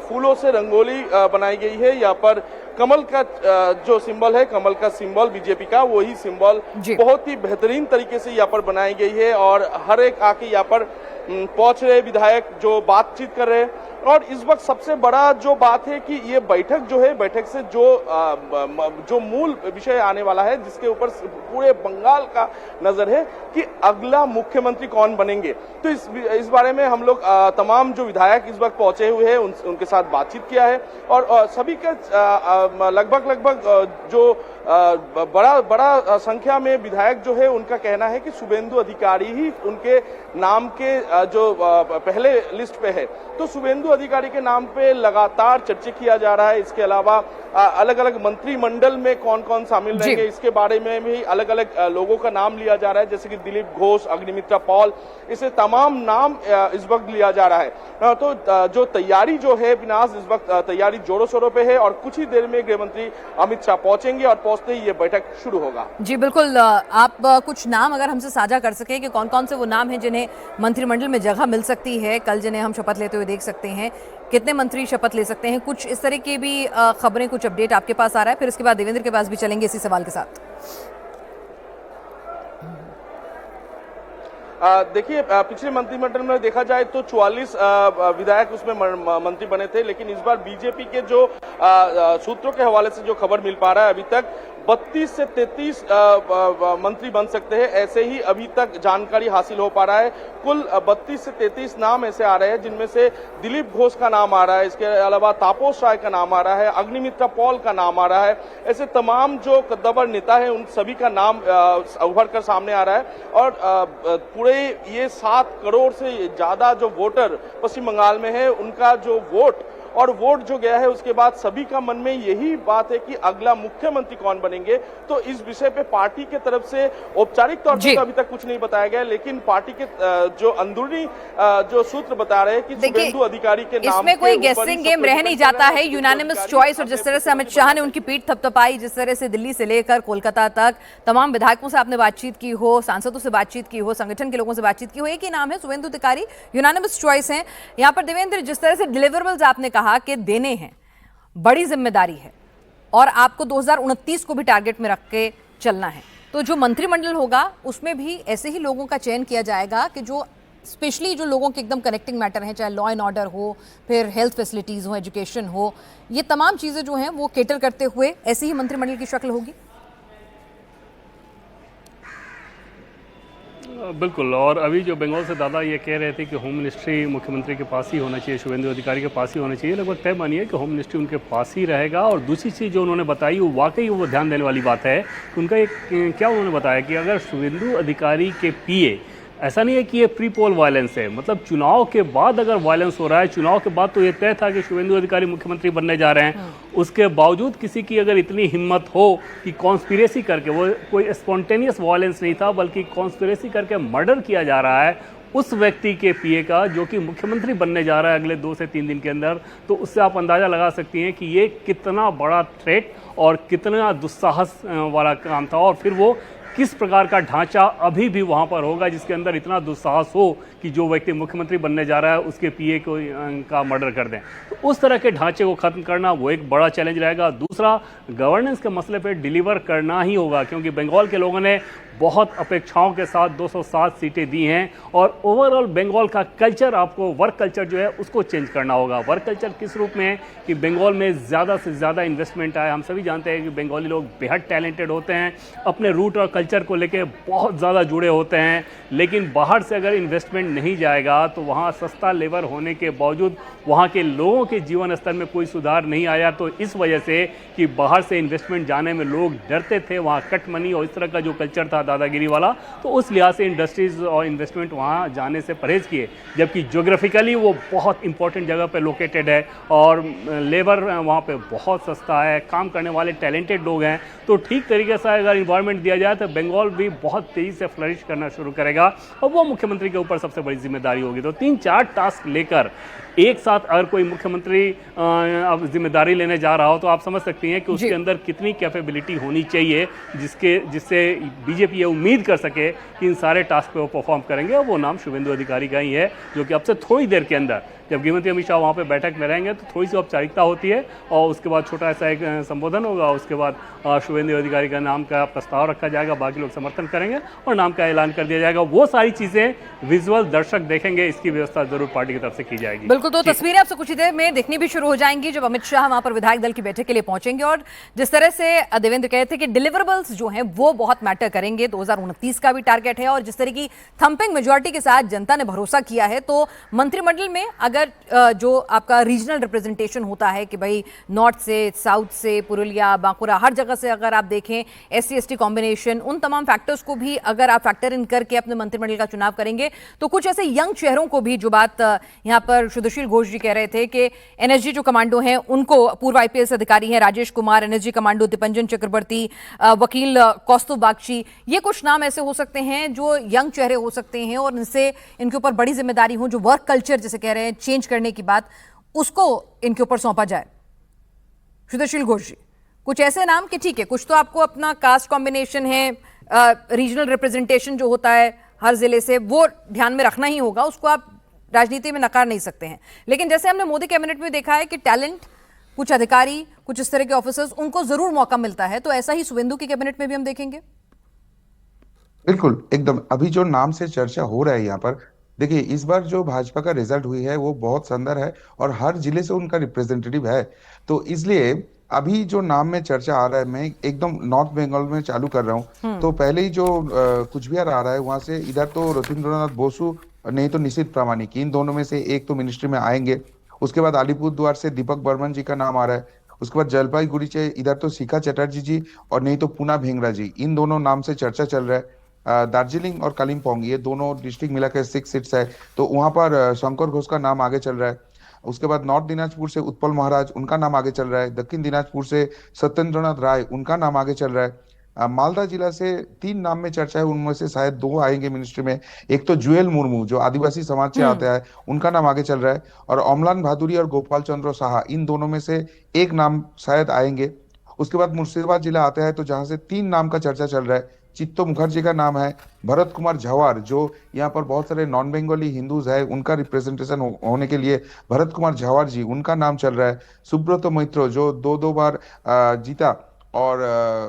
फूलों से रंगोली बनाई गई है। यहाँ पर कमल का जो सिंबल है, कमल का सिंबल बीजेपी का, वही सिंबल बहुत ही बेहतरीन तरीके से यहाँ पर बनाई गई है, और हर एक आके यहाँ पर पहुंच रहे विधायक जो बातचीत कर रहे हैं। और इस वक्त सबसे बड़ा जो बात है कि ये बैठक जो है, बैठक से जो मूल विषय आने वाला है, जिसके ऊपर पूरे बंगाल का नजर है कि अगला मुख्यमंत्री कौन बनेंगे। तो इस बारे में हम लोग तमाम जो विधायक इस वक्त पहुंचे हुए हैं उनके साथ बातचीत किया है, और सभी का लगभग जो बड़ा संख्या में विधायक जो है उनका कहना है कि शुवेंदु अधिकारी ही उनके नाम के जो पहले लिस्ट पे है। तो शुवेंदु अधिकारी के नाम पे लगातार चर्चा किया जा रहा है। इसके अलावा अलग अलग मंत्रिमंडल में कौन कौन शामिल रहेंगे, इसके बारे में भी अलग अलग लोगों का नाम लिया जा रहा है, जैसे कि दिलीप घोष, अग्निमित्रा पॉल, इसे तमाम नाम इस वक्त लिया जा रहा है। तो जो तैयारी जो है विनाश, इस वक्त तैयारी जोरों शोरों पे है, और कुछ ही देर में गृह मंत्री अमित शाह पहुंचेंगे और पहुंचते ही ये बैठक शुरू होगा। जी बिल्कुल, आप कुछ नाम अगर हमसे साझा कर सके कि कौन कौन से वो नाम हैं जिन्हें मंत्रिमंडल में जगह मिल सकती है, कल जिन्हें हम शपथ लेते हुए देख सकते हैं, कितने मंत्री शपथ ले सकते हैं, कुछ इस तरह की भी खबरें, कुछ अपडेट आपके पास आ रहा है। फिर इसके बाद देवेंद्र के पास भी चलेंगे इसी सवाल के साथ। देखिए पिछले मंत्रिमंडल में देखा जाए तो 44 विधायक उसमें मंत्री बने थे, लेकिन इस बार बीजेपी के जो सूत्रों के हवाले से जो खबर मिल पा रहा है, अभी तक 32 से 33 मंत्री बन सकते हैं, ऐसे ही अभी तक जानकारी हासिल हो पा रहा है। कुल 32 से 33 नाम ऐसे आ रहे हैं जिनमें से दिलीप घोष का नाम आ रहा है, इसके अलावा तापस राय का नाम आ रहा है, अग्निमित्रा पॉल का नाम आ रहा है। ऐसे तमाम जो कद्दावर नेता है उन सभी का नाम उभर कर सामने आ रहा है। और पूरे ये 7 करोड़ से ज्यादा जो वोटर पश्चिम बंगाल में है, उनका जो वोट जो गया है, उसके बाद सभी का मन में यही बात है कि अगला मुख्यमंत्री कौन बनेंगे। तो इस विषय पे पार्टी के तरफ से औपचारिक तौर पर अभी तक कुछ नहीं बताया गया, लेकिन पार्टी के जो अंदरूनी जो सूत्र बता रहे हैं कि शुभेंदु अधिकारी के नाम इसमें कोई गेसिंग गेम रह नहीं जाता है, यूनानिमस चॉइस। और जिस तरह से अमित शाह ने उनकी पीठ थपथपाई, जिस तरह से दिल्ली से लेकर कोलकाता तक तमाम विधायकों से आपने बातचीत की हो, सांसदों से बातचीत की हो, संगठन के लोगों से बातचीत की हो, एक ही नाम है शुभेंदु अधिकारी, यूनानिमस चॉइस है। यहाँ पर देवेंद्र, जिस तरह से डिलीवरेबल्स आपने कहा कि देने हैं, बड़ी जिम्मेदारी है और आपको 2029 को भी टारगेट में रख के चलना है, तो जो मंत्रिमंडल होगा उसमें भी ऐसे ही लोगों का चयन किया जाएगा कि जो स्पेशली जो लोगों के एकदम कनेक्टिंग मैटर हैं, चाहे लॉ एंड ऑर्डर हो, फिर हेल्थ फैसिलिटीज हो, एजुकेशन हो, ये तमाम चीजें जो हैं वो केटर करते हुए ऐसे ही मंत्रिमंडल की शक्ल होगी। बिल्कुल। और अभी जो बंगाल से दादा ये कह रहे थे कि होम मिनिस्ट्री मुख्यमंत्री के पास ही होना चाहिए, शुभेंदु अधिकारी के पास ही होना चाहिए, लगभग तय मानिए कि होम मिनिस्ट्री उनके पास ही रहेगा। और दूसरी चीज़ जो उन्होंने बताई वो वाकई वो ध्यान देने वाली बात है कि उनका एक क्या उन्होंने बताया कि अगर शुभेंदु अधिकारी के पीए, ऐसा नहीं है कि ये प्री पोल वायलेंस है, मतलब चुनाव के बाद अगर वायलेंस हो रहा है, चुनाव के बाद तो ये तय था कि शुभेंदु अधिकारी मुख्यमंत्री बनने जा रहे हैं, उसके बावजूद किसी की अगर इतनी हिम्मत हो कि कॉन्स्पिरेसी करके, वो कोई स्पॉन्टेनियस वायलेंस नहीं था बल्कि कॉन्स्पिरेसी करके मर्डर किया जा रहा है उस व्यक्ति के पीए का जो कि मुख्यमंत्री बनने जा रहा है अगले 2 से 3 दिन के अंदर, तो उससे आप अंदाज़ा लगा सकती हैं कि ये कितना बड़ा थ्रेट और कितना दुस्साहस वाला काम था। और फिर वो किस प्रकार का ढांचा अभी भी वहां पर होगा जिसके अंदर इतना दुस्साहस हो कि जो व्यक्ति मुख्यमंत्री बनने जा रहा है उसके पीए को का मर्डर कर दें। तो उस तरह के ढांचे को खत्म करना वो एक बड़ा चैलेंज रहेगा। दूसरा, गवर्नेंस के मसले पे डिलीवर करना ही होगा, क्योंकि बंगाल के लोगों ने बहुत अपेक्षाओं के साथ 207 सीटें दी हैं और ओवरऑल बंगाल का कल्चर, आपको वर्क कल्चर जो है उसको चेंज करना होगा। वर्क कल्चर किस रूप में है कि बंगाल में ज़्यादा से ज़्यादा इन्वेस्टमेंट आए। हम सभी जानते हैं कि बंगाली लोग बेहद टैलेंटेड होते हैं, अपने रूट और कल्चर को लेके बहुत ज़्यादा जुड़े होते हैं, लेकिन बाहर से अगर इन्वेस्टमेंट नहीं जाएगा तो वहाँ सस्ता लेबर होने के बावजूद वहाँ के लोगों के जीवन स्तर में कोई सुधार नहीं आया। तो इस वजह से कि बाहर से इन्वेस्टमेंट जाने में लोग डरते थे, वहाँ कट मनी और इस तरह का जो कल्चर था दादागिरी वाला, तो उस लिहाज से इंडस्ट्रीज और इन्वेस्टमेंट वहाँ जाने से परहेज किए। जबकि ज्योग्राफिकली वो बहुत इंपॉर्टेंट जगह पे लोकेटेड है और लेबर वहाँ पे बहुत सस्ता है, काम करने वाले टैलेंटेड लोग हैं। तो ठीक तरीके से अगर इन्वायरमेंट दिया जाए तो बंगाल भी बहुत तेज़ी से फ्लरिश करना शुरू करेगा और वो मुख्यमंत्री के ऊपर सबसे बड़ी जिम्मेदारी होगी। तो 3-4 टास्क लेकर एक साथ अगर कोई मुख्यमंत्री अब जिम्मेदारी लेने जा रहा हो तो आप समझ सकती हैं कि उसके अंदर कितनी कैपेबिलिटी होनी चाहिए जिससे बीजेपी ये उम्मीद कर सके कि इन सारे टास्क पे वो परफॉर्म करेंगे। और वो नाम शुभेंदु अधिकारी का ही है, जो कि अब से थोड़ी देर के अंदर जब गृहमंत्री अमित शाह वहाँ पे बैठक में रहेंगे तो थोड़ी सी औपचारिकता होती है और उसके बाद छोटा ऐसा एक संबोधन होगा। उसके बाद शुभेंदु अधिकारी का नाम का प्रस्ताव रखा जाएगा, बाकी लोग समर्थन करेंगे और नाम का ऐलान कर दिया जाएगा। वो सारी चीज़ें विजुअल दर्शक देखेंगे, इसकी व्यवस्था जरूर पार्टी की तरफ से की जाएगी। बिल्कुल, तो तस्वीरें आपसे कुछ ही देर में देखनी भी शुरू हो जाएंगी जब अमित शाह वहां पर विधायक दल की बैठक के लिए पहुंचेंगे। और जिस तरह से देवेंद्र कहे थे कि डिलीवरेबल्स जो हैं वो बहुत मैटर करेंगे, 2029 का भी टारगेट है और जिस तरह की थंपिंग मेजॉरिटी के साथ जनता ने भरोसा किया है, तो मंत्रिमंडल में अगर जो आपका रीजनल रिप्रेजेंटेशन होता है कि भाई नॉर्थ से, साउथ से, पुरुलिया, बांकुरा, हर जगह से अगर आप देखें SC/ST कॉम्बिनेशन, उन तमाम फैक्टर्स को भी अगर आप फैक्टर इन करके अपने मंत्रिमंडल का चुनाव करेंगे तो कुछ ऐसे यंग चेहरों को भी, जो बात यहां पर सुशील घोष जी कह रहे थे कि एनएसजी जो कमांडो हैं उनको, पूर्व IPS अधिकारी हैं राजेश कुमार, एनएसजी कमांडो दीपंजन चक्रवर्ती, वकील कौस्तुभ बागची, ये कुछ नाम ऐसे हो सकते हैं जो यंग चेहरे हो सकते हैं और इनसे इनके ऊपर बड़ी जिम्मेदारी हो, जो वर्क कल्चर जिसे कह रहे हैं चेंज करने की बात, उसको इनके ऊपर सौंपा जाए। सुशील घोष जी, कुछ ऐसे नाम कि ठीक है, कुछ तो आपको अपना कास्ट कॉम्बिनेशन है, रीजनल रिप्रेजेंटेशन जो होता है हर जिले से, वो ध्यान में रखना ही होगा, उसको आप राजनीति में नकार नहीं सकते हैं। लेकिन जैसे हमने मोदी कैबिनेट में देखा है कि टैलेंट, कुछ अधिकारी, कुछ इस तरह के ऑफिसर्स, उनको जरूर मौका मिलता है, तो ऐसा ही शुभेंदु की कैबिनेट में भी हम देखेंगे। बिल्कुल एकदम अभी जो नाम से चर्चा हो रहा है यहाँ पर, देखिए इस बार जो भाजपा का रिजल्ट हुई है वो बहुत शानदार है और हर जिले से उनका रिप्रेजेंटेटिव है। तो इसलिए अभी जो नाम में चर्चा आ रहा है, मैं एकदम नॉर्थ बंगाल में चालू कर रहा हूँ। तो पहले ही जो कुचबिहार आ रहा है वहां से, इधर तो रविंद्रनाथ बोसु नहीं तो निशित प्रामाणिक, इन दोनों में से एक तो मिनिस्ट्री में आएंगे। उसके बाद अलीपुरद्वार से दीपक बर्मन जी का नाम आ रहा है। उसके बाद जलपाईगुड़ी से इधर तो शिखा चटर्जी जी और नहीं तो पूना भेंगरा जी, इन दोनों नाम से चर्चा चल रहा है। दार्जिलिंग और कालिम्पोंग ये दोनों डिस्ट्रिक्ट मिलाकर 6 सीट्स है, तो वहां पर शंकर घोष का नाम आगे चल रहा है। उसके बाद नॉर्थ दिनाजपुर से उत्पल महाराज, उनका नाम आगे चल रहा है। दक्षिण दिनाजपुर से सत्येंद्रनाथ राय, उनका नाम आगे चल रहा है। मालदा जिला से 3 नाम में चर्चा है, उनमें से शायद 2 आएंगे मिनिस्ट्री में। एक तो जुएल मुर्मू जो आदिवासी समाज से आता है, उनका नाम आगे चल रहा है। और अमलान भादुरी और गोपाल चंद्र साहा, इन दोनों में से एक नाम शायद आएंगे। उसके बाद मुर्शिदाबाद जिला आता है, तो जहां से 3 नाम का चर्चा चल रहा है। चित्तो मुखर्जी का नाम है, भरत कुमार झवार जो यहाँ पर बहुत सारे नॉन बंगाली हिंदूज है, उनका रिप्रेजेंटेशन होने के लिए भरत कुमार झवार जी, उनका नाम चल रहा है। सुब्रत मैत्र जो 2 बार जीता और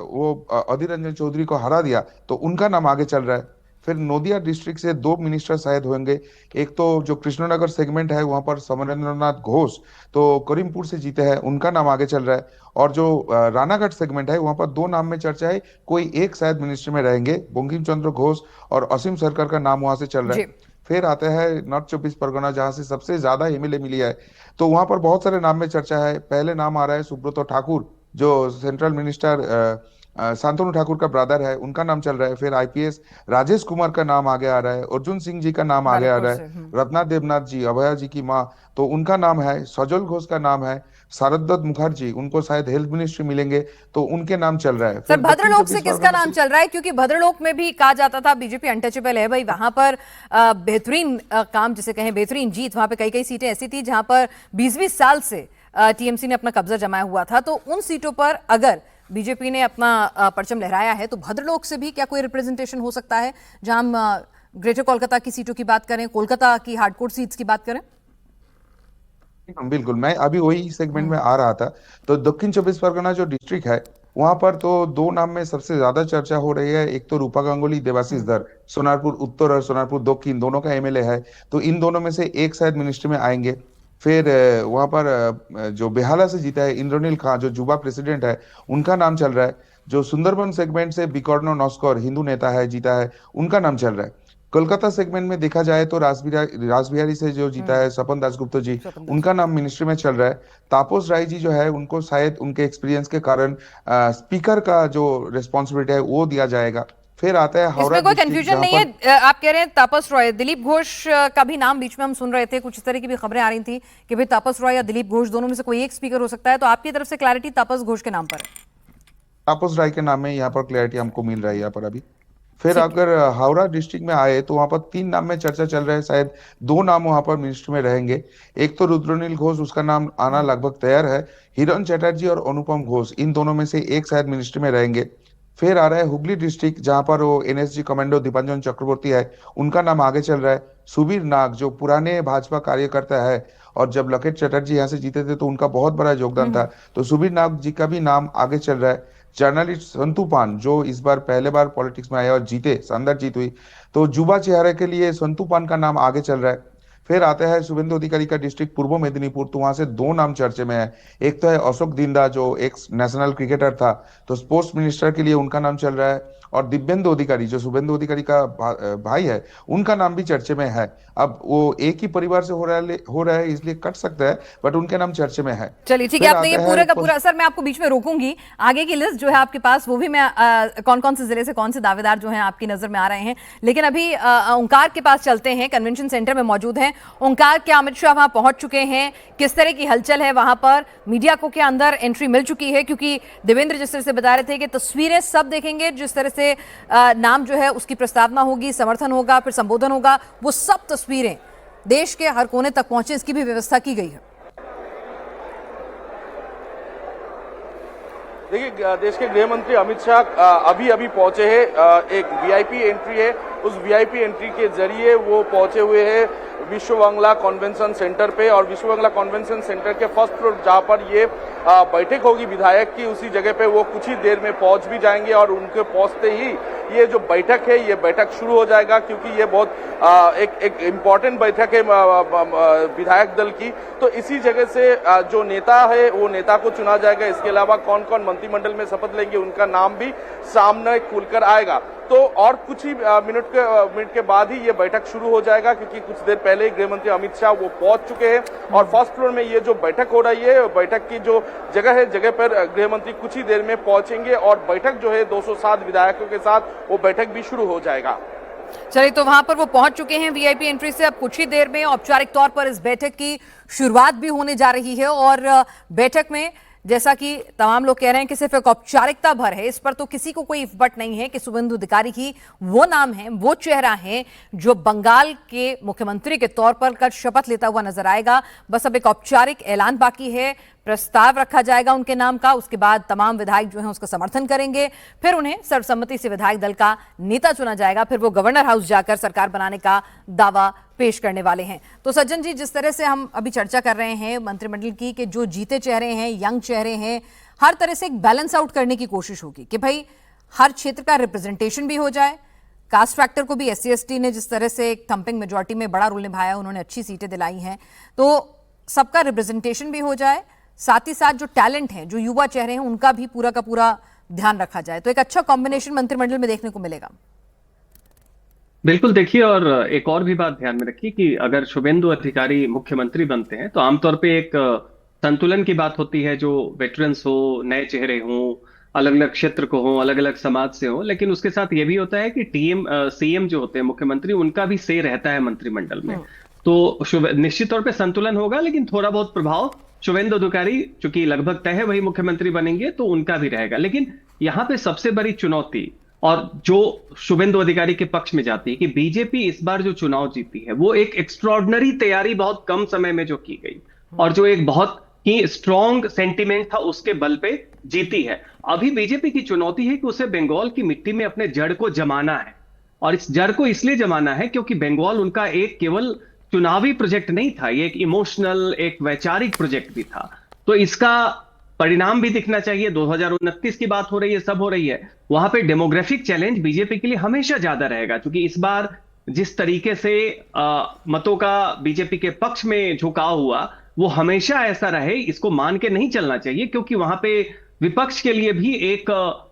वो अधीर रंजन चौधरी को हरा दिया, तो उनका नाम आगे चल रहा है। फिर नोदिया डिस्ट्रिक्ट से 2 मिनिस्टर शायद होंगे। एक तो जो कृष्णनगर सेगमेंट है वहां पर समरेंद्रनाथ घोष तो करीमपुर से जीते हैं, उनका नाम आगे चल रहा है। और जो रानाघाट सेगमेंट है वहां पर 2 नाम में चर्चा है, कोई एक शायद मिनिस्ट्री में रहेंगे, बंकिम चंद्र घोष और असीम सरकार का नाम वहां से चल रहा है। फिर आता है नॉर्थ 24 परगना, जहां से सबसे ज्यादा एमएलए मिली है, तो वहां पर बहुत सारे नाम में चर्चा है। पहले नाम आ रहा है सुब्रतो ठाकुर जो सेंट्रल मिनिस्टर शांतनु ठाकुर का ब्रदर है, उनका नाम चल रहा है। फिर आईपीएस राजेश कुमार का नाम आगे आ रहा है। अर्जुन सिंह जी का नाम आगे आ रहा है। रत्ना देवनाथ जी, अभया जी की माँ, तो उनका नाम है। सजल घोष का नाम है। शारद मुखर्जी, उनको शायद हेल्थ मिनिस्ट्री मिलेंगे, तो उनके नाम चल रहा है। सर भद्रलोक से किसका नाम चल रहा है? क्योंकि भद्रलोक में भी कहा जाता था बीजेपी अनटचेबल है भाई, वहां पर बेहतरीन काम जिसे कहें बेहतरीन जीत, वहां पे कई कई सीटें ऐसी थी जहां पर 20-20 साल से टीएमसी ने अपना कब्जा जमाया हुआ था। तो उन सीटों पर अगर बीजेपी ने अपना परचम लहराया है, तो भद्रलोक से भी क्या कोई रिप्रेजेंटेशन हो सकता है? जहां हम ग्रेटर कोलकाता की सीटों की बात करें, कोलकाता की हार्डकोर सीट्स की बात करें। बिल्कुल, मैं अभी वही सेगमेंट में आ रहा था। तो दक्षिण 24 परगना जो डिस्ट्रिक्ट है वहां पर तो 2 नाम में सबसे ज्यादा चर्चा हो रही है। एक तो रूपा गांगुली, देवाशीष धर, सोनारपुर उत्तर और सोनारपुर दक्षिण दोनों का एमएलए है, तो इन दोनों में से एक शायद मिनिस्ट्री में आएंगे। फिर वहां पर जो बेहाला से जीता है इंद्रनील खां, जो युवा प्रेसिडेंट है, उनका नाम चल रहा है। जो सुंदरबन सेगमेंट से बिकॉर्नो नॉस्कर हिंदू नेता है, जीता है, उनका नाम चल रहा है। कोलकाता सेगमेंट में देखा जाए तो रासबिहारी से जो जीता है सपन दासगुप्ता जी, उनका नाम मिनिस्ट्री में चल रहा है। तापस राय जी जो है, उनको शायद उनके एक्सपीरियंस के कारण स्पीकर का जो रिस्पॉन्सिबिलिटी है वो दिया जाएगा। फिर आता है हावड़ा। इसमें कोई कंफ्यूजन नहीं है, आप कह रहे हैं तापस रॉय, दिलीप घोष का भी नाम बीच में हम सुन रहे थे, कुछ इस तरह की भी खबरें आ रही थी कि भाई तापस रॉय या दिलीप घोष दोनों में से कोई एक स्पीकर हो सकता है, तो आपकी तरफ से क्लैरिटी तापस घोष के नाम पर है? तापस राय के नाम में यहाँ पर क्लैरिटी हमको मिल रहा है यहाँ पर अभी। फिर अगर हावड़ा डिस्ट्रिक्ट में आए तो वहां पर 3 नाम में चर्चा चल रहा है, शायद 2 नाम वहां पर मिनिस्ट्री में रहेंगे। एक तो रुद्रनील घोष, उसका नाम आना लगभग तैयार है। हिरण चटर्जी और अनुपम घोष, इन दोनों में से एक शायद मिनिस्ट्री में रहेंगे। फिर आ रहा है हुगली डिस्ट्रिक्ट, जहां पर वो एनएसजी कमांडो दीपांजन चक्रवर्ती है, उनका नाम आगे चल रहा है। सुबीर नाग जो पुराने भाजपा कार्यकर्ता है, और जब लकेट चटर्जी यहाँ से जीते थे तो उनका बहुत बड़ा योगदान था, तो सुबीर नाग जी का भी नाम आगे चल रहा है। जर्नलिस्ट संतू पान जो इस बार पहले बार पॉलिटिक्स में आया और जीते, शानदार जीत हुई, तो युवा चेहरे के लिए संतू पान का नाम आगे चल रहा है। फिर आता है शुभेंदु अधिकारी का डिस्ट्रिक्ट पूर्व मेदिनीपुर, तो वहां से 2 नाम चर्चे में है। एक तो है अशोक दिंदा जो एक्स नेशनल क्रिकेटर था, तो स्पोर्ट्स मिनिस्टर के लिए उनका नाम चल रहा है। और दिव्येंदु अधिकारी जो शुभेंदु अधिकारी का भाई है, उनका नाम भी चर्चे में है। अब वो एक ही परिवार से हो रहा है इसलिए कट सकता है, बट उनके नाम चर्चे में है। चलिए ठीक है, आपने ये पूरा का पूरा, सर मैं आपको बीच में रोकूंगी, आगे की लिस्ट जो है आपके पास वो भी मैं कौन कौन से जिले से कौन से दावेदार जो हैं आपकी नजर में आ रहे हैं, लेकिन अभी ओंकार के पास चलते हैं, कन्वेंशन सेंटर में मौजूद हैं ओंकार। क्या अमित शाह वहां पहुंच चुके हैं? किस तरह की हलचल है वहां पर? मीडिया को क्या अंदर एंट्री मिल चुकी है? क्योंकि देवेंद्र जिस तरह से बता रहे थे कि तस्वीरें सब देखेंगे, जिस तरह से नाम जो है उसकी प्रस्तावना होगी, समर्थन होगा, फिर संबोधन होगा, वो सब तस्वीरें देश के हर कोने तक पहुंचे, इसकी भी व्यवस्था की गई है। देखिए, देश के गृह मंत्री अमित शाह अभी पहुंचे हैं। एक वीआईपी एंट्री है, उस वीआईपी एंट्री के जरिए वो पहुंचे हुए हैं विश्व बांग्ला कन्वेंशन सेंटर पे। और विश्व बांग्ला कन्वेंशन सेंटर के फर्स्ट फ्लोर जहां पर ये बैठक होगी विधायक की, उसी जगह पे वो कुछ ही देर में पहुंच भी जाएंगे। और उनके पहुंचते ही ये जो बैठक है ये बैठक शुरू हो जाएगा, क्योंकि ये बहुत एक इम्पॉर्टेंट बैठक है विधायक दल की। तो इसी जगह से जो नेता है वो नेता को चुना जाएगा। इसके अलावा कौन कौन मंत्रिमंडल में शपथ लेंगे उनका नाम भी सामने खुलकर आएगा। तो और कुछ ही मिनट के बाद ही ये बैठक शुरू हो जाएगा, क्योंकि कुछ देर पहले ही गृह मंत्री अमित शाह वो पहुंच चुके हैं और फर्स्ट फ्लोर में ये जो बैठक हो रही है, बैठक की जो जगह है, जगह पर गृह मंत्री कुछ ही देर में पहुंचेंगे और बैठक जो है 207 विधायकों के साथ वो बैठक भी शुरू हो जाएगा। चलिए, तो वहां पर वो पहुंच चुके हैं वीआईपी एंट्री से। अब कुछ ही देर में औपचारिक तौर पर इस बैठक की शुरुआत भी होने जा रही है और बैठक में जैसा कि तमाम लोग कह रहे हैं कि सिर्फ एक औपचारिकता भर है, इस पर तो किसी को कोई इफ्बट नहीं है कि शुभेंदु अधिकारी ही वो नाम है, वो चेहरा है जो बंगाल के मुख्यमंत्री के तौर पर कल शपथ लेता हुआ नजर आएगा। बस अब एक औपचारिक ऐलान बाकी है, प्रस्ताव रखा जाएगा उनके नाम का, उसके बाद तमाम विधायक जो हैं उसका समर्थन करेंगे, फिर उन्हें सर्वसम्मति से विधायक दल का नेता चुना जाएगा, फिर वो गवर्नर हाउस जाकर सरकार बनाने का दावा पेश करने वाले हैं। तो सज्जन जी, जिस तरह से हम अभी चर्चा कर रहे हैं मंत्रिमंडल की कि जो जीते चेहरे हैं, यंग चेहरे हैं, हर तरह से एक बैलेंस आउट करने की कोशिश होगी कि भाई हर क्षेत्र का रिप्रेजेंटेशन भी हो जाए। कास्ट फैक्टर को भी SC/ST ने जिस तरह से एक थंपिंग मेजॉरिटी में बड़ा रोल निभाया, उन्होंने अच्छी सीटें दिलाई हैं, तो सबका रिप्रेजेंटेशन भी हो जाए, साथ ही साथ जो टैलेंट हैं, जो युवा चेहरे हैं, उनका भी पूरा का पूरा ध्यान रखा जाए। तो एक अच्छा कॉम्बिनेशन मंत्रिमंडल में देखने को मिलेगा। बिल्कुल, देखिए, और एक और भी बात ध्यान में रखिए कि अगर शुभेंदु अधिकारी मुख्यमंत्री बनते हैं तो आमतौर पे एक संतुलन की बात होती है, जो वेटरन्स हो, नए चेहरे हों, अलग अलग क्षेत्र को हो, अलग अलग समाज से हो, लेकिन उसके साथ ये भी होता है कि CM जो होते हैं मुख्यमंत्री, उनका भी से रहता है मंत्रिमंडल में। तो निश्चित तौर पे संतुलन होगा, लेकिन थोड़ा बहुत प्रभाव शुभेंदु अधिकारी, चूंकि लगभग तय है वही मुख्यमंत्री बनेंगे, तो उनका भी रहेगा। लेकिन यहाँ पे सबसे बड़ी चुनौती और जो शुभेंदु अधिकारी के पक्ष में जाती है कि बीजेपी इस बार जो चुनाव जीती है वो एक एक्स्ट्रॉर्डिनरी तैयारी बहुत कम समय में जो की गई और जो एक बहुत ही स्ट्रॉन्ग सेंटिमेंट था उसके बल पे जीती है। अभी बीजेपी की चुनौती है कि उसे बंगाल की मिट्टी में अपने जड़ को जमाना है, और इस जड़ को इसलिए जमाना है क्योंकि बंगाल उनका एक केवल चुनावी प्रोजेक्ट नहीं था, ये एक इमोशनल, एक वैचारिक प्रोजेक्ट भी था। तो इसका परिणाम भी दिखना चाहिए। 2029 की बात हो रही है, सब हो रही है, वहां पे डेमोग्राफिक चैलेंज बीजेपी के लिए हमेशा ज्यादा रहेगा, क्योंकि इस बार जिस तरीके से मतों का बीजेपी के पक्ष में झुकाव हुआ वो हमेशा ऐसा रहे, इसको मान के नहीं चलना चाहिए, क्योंकि वहां पे विपक्ष के लिए भी एक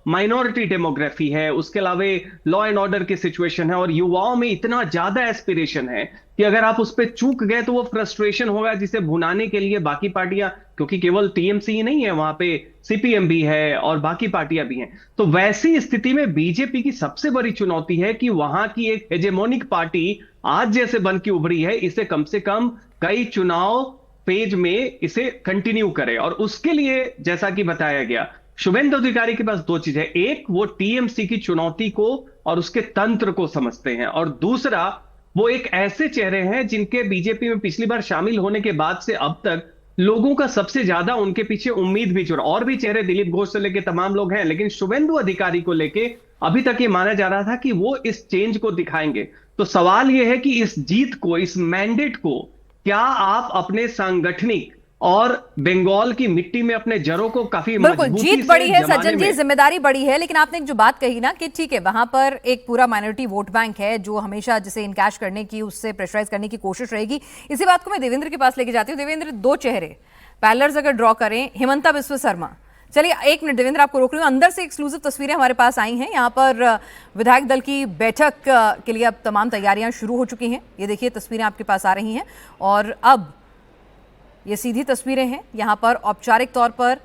माइनॉरिटी डेमोग्राफी है, उसके अलावा लॉ एंड ऑर्डर की सिचुएशन है और युवाओं में इतना ज्यादा एस्पिरेशन है कि अगर आप उस पर चूक गए तो वो फ्रस्ट्रेशन होगा, जिसे भुनाने के लिए बाकी पार्टियां, क्योंकि केवल TMC ही नहीं है, वहां पे CPM भी है और बाकी पार्टियां भी हैं। तो वैसी स्थिति में बीजेपी की सबसे बड़ी चुनौती है कि वहां की एक हेजेमोनिक पार्टी आज जैसे बन के उभरी है, इसे कम से कम कई चुनाव पेज में इसे कंटिन्यू करे। और उसके लिए जैसा कि बताया गया, शुभेंदु अधिकारी के पास दो चीज है, एक वो TMC की चुनौती को और उसके तंत्र को समझते हैं, और दूसरा वो एक ऐसे चेहरे हैं जिनके बीजेपी में पिछली बार शामिल होने के बाद से अब तक लोगों का सबसे ज्यादा उनके पीछे उम्मीद भी जुड़ा। और भी चेहरे दिलीप घोष से लेके तमाम लोग हैं, लेकिन शुभेंदु अधिकारी को लेके अभी तक ये माना जा रहा था कि वो इस चेंज को दिखाएंगे। तो सवाल ये है कि इस जीत को, इस मैंडेट को क्या आप अपने सांगठनिक और बंगाल की मिट्टी में अपने जड़ों को काफी बिल्कुल, जीत बड़ी है सज्जन जी, जिम्मेदारी बड़ी है, लेकिन आपने एक जो बात कही ना कि ठीक है वहां पर एक पूरा माइनॉरिटी वोट बैंक है जो हमेशा जिसे इनकैश करने की, उससे प्रेशराइज करने की कोशिश रहेगी। इसी बात को मैं देवेंद्र के पास लेके जाती हूँ। देवेंद्र, दो चेहरे पैरेलल्स अगर ड्रॉ करें, हिमंता बिस्वा शर्मा, चलिए एक मिनट देवेंद्र आपको रोक रही हूँ, अंदर से एक्सक्लूसिव तस्वीरें हमारे पास आई हैं। यहाँ पर विधायक दल की बैठक के लिए अब तमाम तैयारियां शुरू हो चुकी हैं। ये देखिए तस्वीरें आपके पास आ रही हैं और अब ये सीधी तस्वीरें हैं। यहाँ पर औपचारिक तौर पर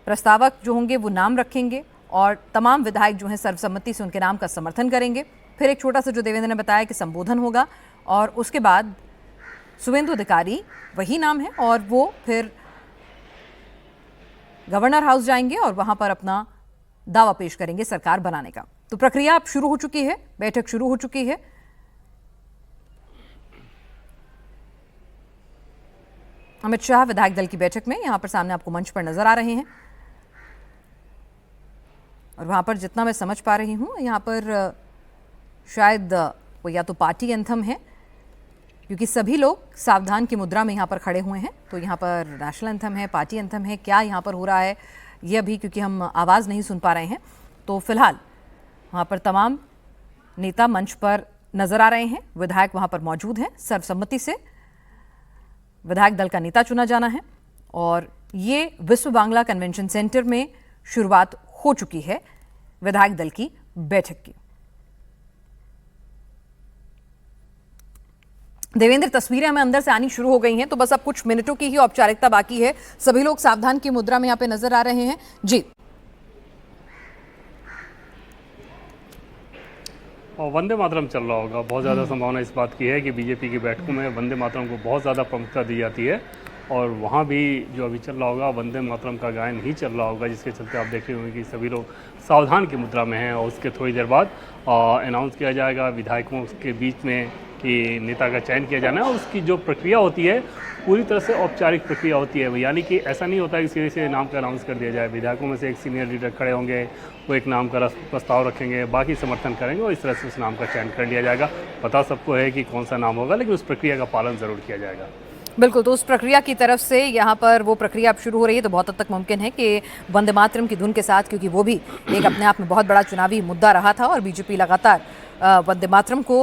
प्रस्तावक जो होंगे वो नाम रखेंगे और तमाम विधायक जो हैं सर्वसम्मति से उनके नाम का समर्थन करेंगे। फिर एक छोटा सा जो देवेंद्र ने बताया कि संबोधन होगा और उसके बाद शुभेंदु अधिकारी वही नाम है और वो फिर गवर्नर हाउस जाएंगे और वहां पर अपना दावा पेश करेंगे सरकार बनाने का। तो प्रक्रिया अब शुरू हो चुकी है, बैठक शुरू हो चुकी है। अमित शाह विधायक दल की बैठक में यहां पर सामने आपको मंच पर नजर आ रहे हैं और वहां पर जितना मैं समझ पा रही हूं यहां पर शायद वो या तो पार्टी एंथम है, क्योंकि सभी लोग सावधान की मुद्रा में यहाँ पर खड़े हुए हैं। तो यहाँ पर नेशनल एंथम है, पार्टी एंथम है, क्या यहाँ पर हो रहा है ये अभी क्योंकि हम आवाज़ नहीं सुन पा रहे हैं। तो फिलहाल वहां पर तमाम नेता मंच पर नजर आ रहे हैं, विधायक वहां पर मौजूद हैं। सर्वसम्मति से विधायक दल का नेता चुना जाना है और ये विश्व बांग्ला कन्वेंशन सेंटर में शुरुआत हो चुकी है विधायक दल की बैठक की। देवेंद्र, तस्वीरें हमें अंदर से आनी शुरू हो गई हैं, तो बस अब कुछ मिनटों की ही औपचारिकता बाकी है। सभी लोग सावधान की मुद्रा में यहां पे नजर आ रहे हैं। जी, और वंदे मातरम चल रहा होगा। बहुत ज़्यादा संभावना इस बात की है कि बीजेपी की बैठकों में वंदे मातरम को बहुत ज़्यादा प्रमुखता दी जाती है और वहाँ भी जो अभी चल रहा होगा वंदे मातरम का गायन ही चल रहा होगा, जिसके चलते आप देख रहे होंगे कि सभी लोग सावधान की मुद्रा में हैं। और उसके थोड़ी देर बाद अनाउंस किया जाएगा विधायकों के बीच में कि नेता का चयन किया जाना है और उसकी जो प्रक्रिया होती है पूरी तरह से औपचारिक प्रक्रिया होती है। यानी कि ऐसा नहीं होता है कि सीधे से नाम का अनाउंस कर दिया जाए। विधायकों में से एक सीनियर लीडर खड़े होंगे, वो एक नाम का प्रस्ताव रखेंगे, बाकी समर्थन करेंगे और इस तरह से उस नाम का चयन कर लिया जाएगा। पता सबको है कि कौन सा नाम होगा, लेकिन उस प्रक्रिया का पालन ज़रूर किया जाएगा। बिल्कुल, तो उस प्रक्रिया की तरफ से यहाँ पर वो प्रक्रिया अब शुरू हो रही है, तो बहुत हद तक मुमकिन है कि वंदे मातरम की धुन के साथ, क्योंकि वो भी एक अपने आप में बहुत बड़ा चुनावी मुद्दा रहा था और बीजेपी लगातार वंदे मातरम को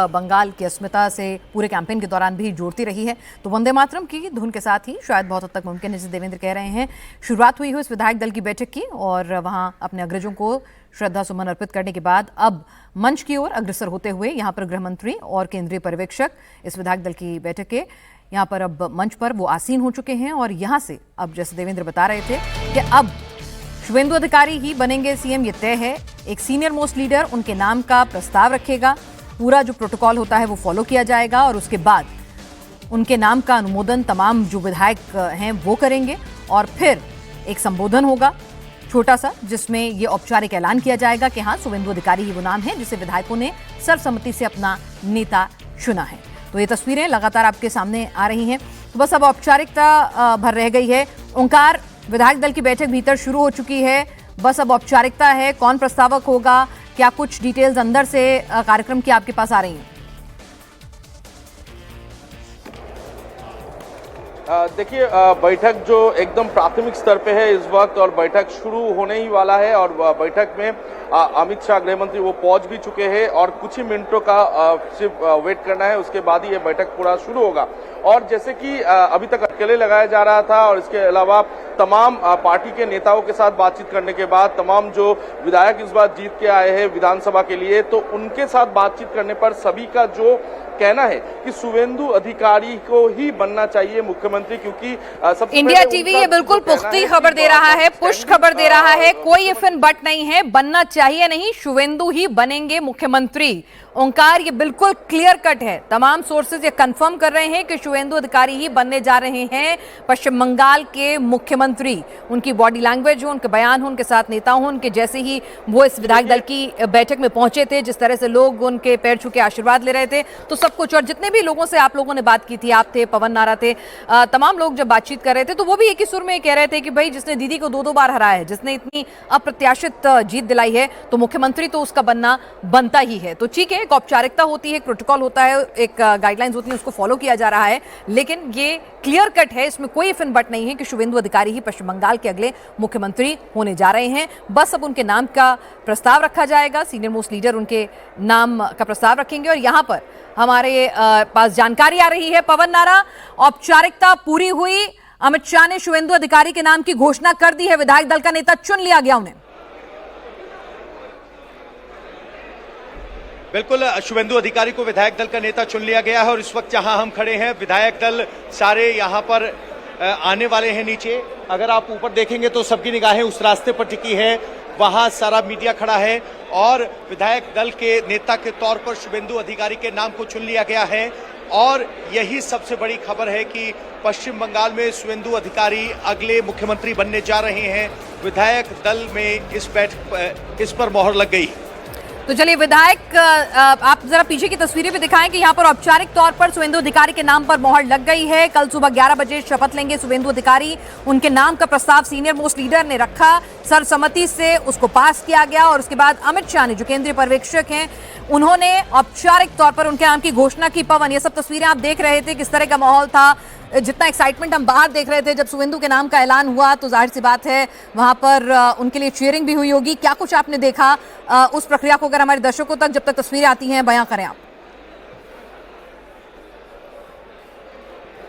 बंगाल की अस्मिता से पूरे कैंपेन के दौरान भी जोड़ती रही है, तो वंदे मातरम की धुन के साथ ही शायद बहुत हद तक मुमकिन है, जैसे देवेंद्र कह रहे हैं, शुरुआत हुई इस विधायक दल की बैठक की और वहाँ अपने अग्रजों को श्रद्धा सुमन अर्पित करने के बाद अब मंच की ओर अग्रसर होते हुए यहाँ पर गृह मंत्री और केंद्रीय पर्यवेक्षक इस विधायक दल की बैठक के यहाँ पर अब मंच पर वो आसीन हो चुके हैं और यहाँ से अब जैसे देवेंद्र बता रहे थे कि अब शुवेंदु अधिकारी ही बनेंगे सीएम, ये तय है। एक सीनियर मोस्ट लीडर उनके नाम का प्रस्ताव रखेगा, पूरा जो प्रोटोकॉल होता है वो फॉलो किया जाएगा और उसके बाद उनके नाम का अनुमोदन तमाम जो विधायक हैं वो करेंगे और फिर एक संबोधन होगा छोटा सा, जिसमें ये औपचारिक ऐलान किया जाएगा कि हाँ, शुवेंदु अधिकारी ही वो नाम है जिसे विधायकों ने सर्वसम्मति से अपना नेता चुना है। तो ये तस्वीरें लगातार आपके सामने आ रही हैं, तो बस अब औपचारिकता भर रह गई है। ओंकार, विधायक दल की बैठक भीतर शुरू हो चुकी है, बस अब औपचारिकता है। कौन प्रस्तावक होगा, क्या कुछ डिटेल्स अंदर से कार्यक्रम की आपके पास आ रही हैं? देखिए, बैठक जो एकदम प्राथमिक स्तर पे है इस वक्त और बैठक शुरू होने ही वाला है और बैठक में अमित शाह गृह मंत्री वो पहुंच भी चुके हैं और कुछ ही मिनटों का सिर्फ वेट करना है, उसके बाद ही ये बैठक पूरा शुरू होगा। और जैसे कि अभी तक अकेले लगाया जा रहा था और इसके अलावा तमाम पार्टी के नेताओं के साथ बातचीत करने के बाद तमाम जो विधायक इस बार जीत के आए हैं विधानसभा के लिए, तो उनके साथ बातचीत करने पर सभी का जो कहना है कि शुवेंदु अधिकारी को ही बनना चाहिए मुख्यमंत्री, क्योंकि सबसे इंडिया टीवी ये बिल्कुल पुख्ती खबर दे रहा है, पुष्ट खबर दे रहा है, कोई इफ एंड बट नहीं है, बनना चाहिए नहीं, शुवेंदु ही बनेंगे मुख्यमंत्री। ओंकार, ये बिल्कुल क्लियर कट है, तमाम सोर्सेज ये कंफर्म कर रहे हैं कि शुवेंदु अधिकारी ही बनने जा रहे हैं पश्चिम बंगाल के मुख्यमंत्री। उनकी बॉडी लैंग्वेज हो, उनके बयान हो, उनके साथ नेता हो, उनके जैसे ही वो इस विधायक दल की बैठक में पहुंचे थे, जिस तरह से लोग उनके पैर छू के आशीर्वाद ले रहे थे, तो सब कुछ। और जितने भी लोगों से आप लोगों ने बात की थी, आप थे, पवन नारा थे, तमाम लोग जब बातचीत कर रहे थे तो वो भी एक ही सुर में कह रहे थे कि भाई जिसने दीदी को 2-2 बार हराया है, जिसने इतनी अप्रत्याशित जीत दिलाई है, तो मुख्यमंत्री तो उसका बनना बनता ही है। तो ठीक है, एक औपचारिकता होती है, एक प्रोटोकॉल होता है, एक गाइडलाइंस होती है, उसको फॉलो किया जा रहा है, लेकिन ये क्लियर कट है, इसमें कोई इफ एंड बट नहीं है कि शुवेंदु अधिकारी ही पश्चिम बंगाल के अगले मुख्यमंत्री होने जा रहे हैं। बस अब उनके नाम का प्रस्ताव रखा जाएगा, सीनियर मोस्ट लीडर उनके नाम का प्रस्ताव रखेंगे और यहां पर हमारे पास जानकारी आ रही है, पवन नारा, औपचारिकता पूरी हुई, अमित शाह ने शुवेंदु अधिकारी के नाम की घोषणा कर दी है, विधायक दल का नेता चुन लिया गया उन्हें। बिल्कुल, शुवेंदु अधिकारी को विधायक दल का नेता चुन लिया गया है और इस वक्त जहां हम खड़े हैं विधायक दल सारे यहां पर आने वाले हैं नीचे। अगर आप ऊपर देखेंगे तो सबकी निगाहें उस रास्ते पर टिकी है, वहां सारा मीडिया खड़ा है और विधायक दल के नेता के तौर पर शुवेंदु अधिकारी के नाम को चुन लिया गया है। और यही सबसे बड़ी खबर है कि पश्चिम बंगाल में शुवेंदु अधिकारी अगले मुख्यमंत्री बनने जा रहे हैं। विधायक दल में इस पर मोहर लग गई। तो चलिए विधायक, आप जरा पीछे की तस्वीरें भी दिखाएं कि यहाँ पर औपचारिक तौर पर शुवेंदु अधिकारी के नाम पर मोहर लग गई है। कल सुबह 11 बजे शपथ लेंगे शुवेंदु अधिकारी। उनके नाम का प्रस्ताव सीनियर मोस्ट लीडर ने रखा, सर्वसम्मति से उसको पास किया गया और उसके बाद अमित शाह ने, जो केंद्रीय पर्यवेक्षक हैं, उन्होंने औपचारिक तौर पर उनके नाम की घोषणा की। पवन, ये सब तस्वीरें आप देख रहे थे, किस तरह का माहौल था, जितना एक्साइटमेंट हम बाहर देख रहे थे जब सुवेंदु के नाम का ऐलान हुआ, तो जाहिर सी बात है वहां पर उनके लिए चीयरिंग भी हुई होगी। क्या कुछ आपने देखा उस प्रक्रिया को, अगर हमारे दर्शकों तक जब तक तस्वीरें आती हैं बयां करें आप।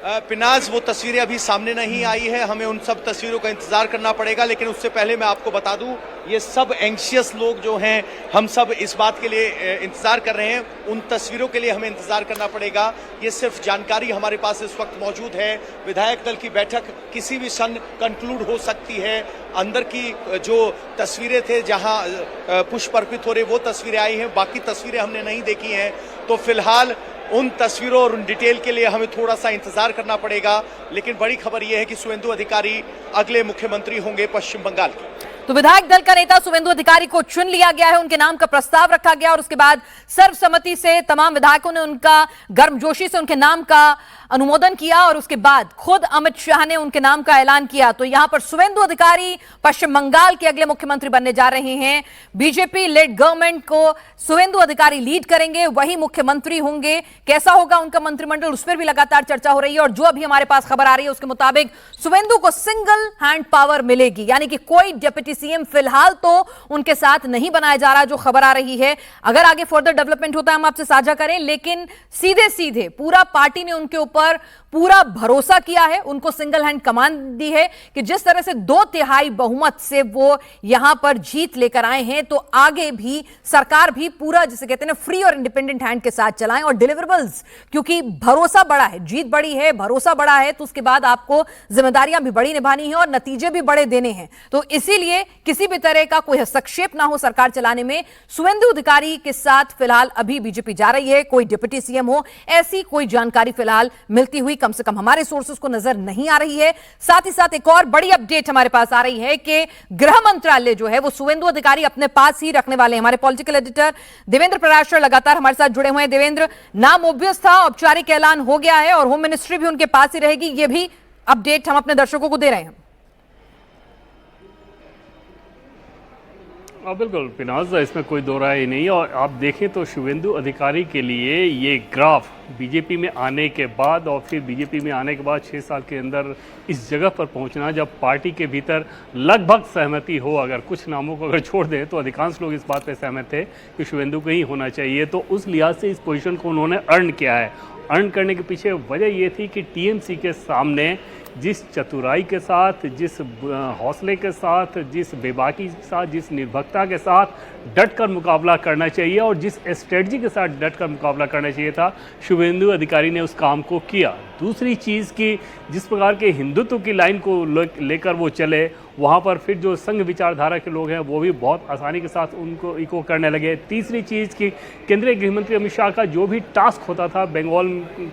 पिनाज, वो तस्वीरें अभी सामने नहीं आई है, हमें उन सब तस्वीरों का इंतजार करना पड़ेगा। लेकिन उससे पहले मैं आपको बता दूं, ये सब एंग्शियस लोग जो हैं, हम सब इस बात के लिए इंतजार कर रहे हैं, उन तस्वीरों के लिए हमें इंतजार करना पड़ेगा। ये सिर्फ जानकारी हमारे पास इस वक्त मौजूद है। विधायक दल की बैठक किसी भी क्षण कंक्लूड हो सकती है। अंदर की जो तस्वीरें थे जहां पुष्प अर्पित हो रहे, वो तस्वीरें आई हैं, बाकी तस्वीरें हमने नहीं देखी हैं। तो फिलहाल उन तस्वीरों और उन डिटेल के लिए हमें थोड़ा सा इंतजार करना पड़ेगा। लेकिन बड़ी खबर यह है कि सुवेंदु अधिकारी अगले मुख्यमंत्री होंगे पश्चिम बंगाल के। तो विधायक दल का नेता सुवेंदु अधिकारी को चुन लिया गया है, उनके नाम का प्रस्ताव रखा गया और उसके बाद सर्वसम्मति से तमाम विधायकों ने उनका गर्मजोशी से उनके नाम का अनुमोदन किया और उसके बाद खुद अमित शाह ने उनके नाम का ऐलान किया। तो यहां पर सुवेंदु अधिकारी पश्चिम बंगाल के अगले मुख्यमंत्री बनने जा रहे हैं। बीजेपी लेड गवर्नमेंट को सुवेंदु अधिकारी लीड करेंगे, वही मुख्यमंत्री होंगे। कैसा होगा उनका मंत्रिमंडल, उस पर भी लगातार चर्चा हो रही है। और जो अभी हमारे पास खबर आ रही है उसके मुताबिक सुवेंदु को सिंगल हैंड पावर मिलेगी, यानी कि कोई डिप्टी सीएम फिलहाल तो उनके साथ नहीं बनाया जा रहा, जो खबर आ रही है। अगर आगे फर्दर डेवलपमेंट होता है हम आपसे साझा करें, लेकिन सीधे सीधे पूरा पार्टी ने उनके ऊपर पूरा भरोसा किया है, उनको सिंगल हैंड कमान दी है कि जिस तरह से 2/3 बहुमत से वो यहां पर जीत लेकर आए हैं, तो आगे भी सरकार भी पूरा, जिसे कहते हैं ना, फ्री और इंडिपेंडेंट हैंड के साथ चलाएं। और डिलीवरेबल्स, क्योंकि भरोसा बड़ा है, जीत बड़ी है, भरोसा बड़ा है, तो उसके बाद आपको जिम्मेदारियां भी बड़ी निभानी है और नतीजे भी बड़े देने हैं। तो इसीलिए किसी भी तरह का कोई हस्तक्षेप ना हो सरकार चलाने में, सुवेंदु अधिकारी के साथ फिलहाल अभी बीजेपी जा रही है। कोई डिप्टी सीएम हो ऐसी कोई जानकारी फिलहाल मिलती हुई कम से कम हमारे सोर्सेस को नजर नहीं आ रही है। साथ ही साथ एक और बड़ी अपडेट हमारे पास आ रही है कि गृह मंत्रालय जो है वो सुवेंदु अधिकारी अपने पास ही रखने वाले हैं। हमारे पॉलिटिकल एडिटर देवेंद्र प्रयासर लगातार हमारे साथ जुड़े हुए हैं। देवेंद्र, नाम ऑब्वियस था, औपचारिक ऐलान हो गया है और होम मिनिस्ट्री भी उनके पास ही रहेगी, ये भी अपडेट हम अपने दर्शकों को दे रहे हैं। बिल्कुल पिनाज, इसमें कोई दो राय नहीं। और आप देखें तो शुवेंदु अधिकारी के लिए ये ग्राफ बीजेपी में आने के बाद और फिर बीजेपी में आने के बाद 6 साल के अंदर इस जगह पर पहुंचना, जब पार्टी के भीतर लगभग सहमति हो, अगर कुछ नामों को अगर छोड़ दें तो अधिकांश लोग इस बात पे सहमत थे कि शुवेंदु को ही होना चाहिए, तो उस लिहाज से इस पोजीशन को उन्होंने अर्न किया है। अर्न करने के पीछे वजह ये थी कि टीएमसी के सामने जिस चतुराई के साथ, जिस हौसले के साथ, जिस बेबाकी के साथ, जिस निर्भरता के साथ डट कर मुकाबला करना चाहिए और जिस स्ट्रेटजी के साथ डट कर मुकाबला करना चाहिए था, शुवेंदु अधिकारी ने उस काम को किया। दूसरी चीज़ कि जिस प्रकार के हिंदुत्व की लाइन को लेकर वो चले, वहाँ पर फिर जो संघ विचारधारा के लोग हैं वो भी बहुत आसानी के साथ उनको इको करने लगे। तीसरी चीज़ कि केंद्रीय गृह मंत्री अमित शाह का जो भी टास्क होता था बंगाल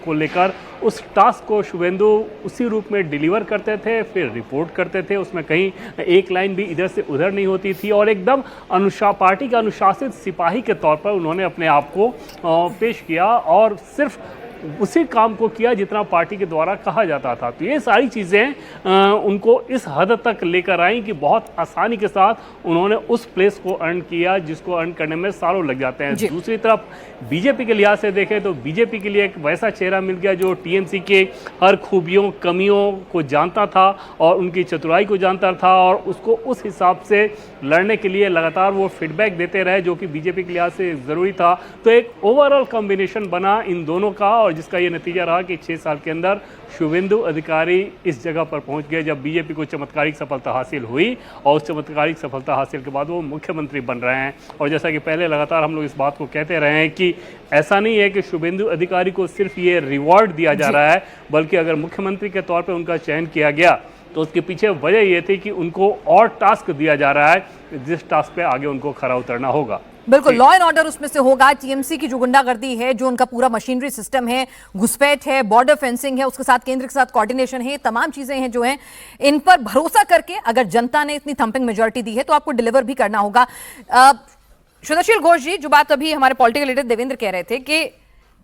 को लेकर, उस टास्क को शुवेंदु उसी रूप में डिलीवर करते थे, फिर रिपोर्ट करते थे, उसमें कहीं एक लाइन भी इधर से उधर नहीं होती थी और एकदम पार्टी का अनुशासित सिपाही के तौर पर उन्होंने अपने आप को पेश किया और सिर्फ उसी काम को किया जितना पार्टी के द्वारा कहा जाता था। तो ये सारी चीज़ें उनको इस हद तक लेकर आई कि बहुत आसानी के साथ उन्होंने उस प्लेस को अर्न किया जिसको अर्न करने में सालों लग जाते हैं। दूसरी तरफ बीजेपी के लिहाज से देखें तो बीजेपी के लिए एक वैसा चेहरा मिल गया जो टीएमसी के हर खूबियों कमियों को जानता था और उनकी चतुराई को जानता था और उसको उस हिसाब से लड़ने के लिए लगातार वो फीडबैक देते रहे, जो कि बीजेपी के लिहाज से ज़रूरी था। तो एक ओवरऑल कॉम्बिनेशन बना इन दोनों का और जिसका ये नतीजा रहा कि 6 साल के अंदर शुवेंदु अधिकारी इस जगह पर पहुंच गए जब बीजेपी को चमत्कारिक सफलता हासिल हुई और उस चमत्कारिक सफलता हासिल के बाद वो मुख्यमंत्री बन रहे हैं। और जैसा कि पहले लगातार हम लोग इस बात को कहते रहे हैं कि ऐसा नहीं है कि शुवेंदु अधिकारी को सिर्फ ये रिवॉर्ड दिया जा रहा है, बल्कि अगर मुख्यमंत्री के तौर पर उनका चयन किया गया तो उसके पीछे वजह ये थी कि उनको और टास्क दिया जा रहा है जिस टास्क पे आगे उनको खरा उतरना होगा। बिल्कुल, लॉ एंड ऑर्डर उसमें से होगा। टीएमसी की जो गुंडागर्दी है, जो उनका पूरा मशीनरी सिस्टम है, घुसपैठ है, बॉर्डर फेंसिंग है, उसके साथ केंद्र के साथ कोऑर्डिनेशन है, तमाम चीजें हैं जो हैं, इन पर भरोसा करके अगर जनता ने इतनी थंपिंग मेजॉरिटी दी है तो आपको डिलीवर भी करना होगा। सुदर्शन घोष जी, जो बात अभी हमारे पॉलिटिकल लीडर देवेंद्र कह रहे थे कि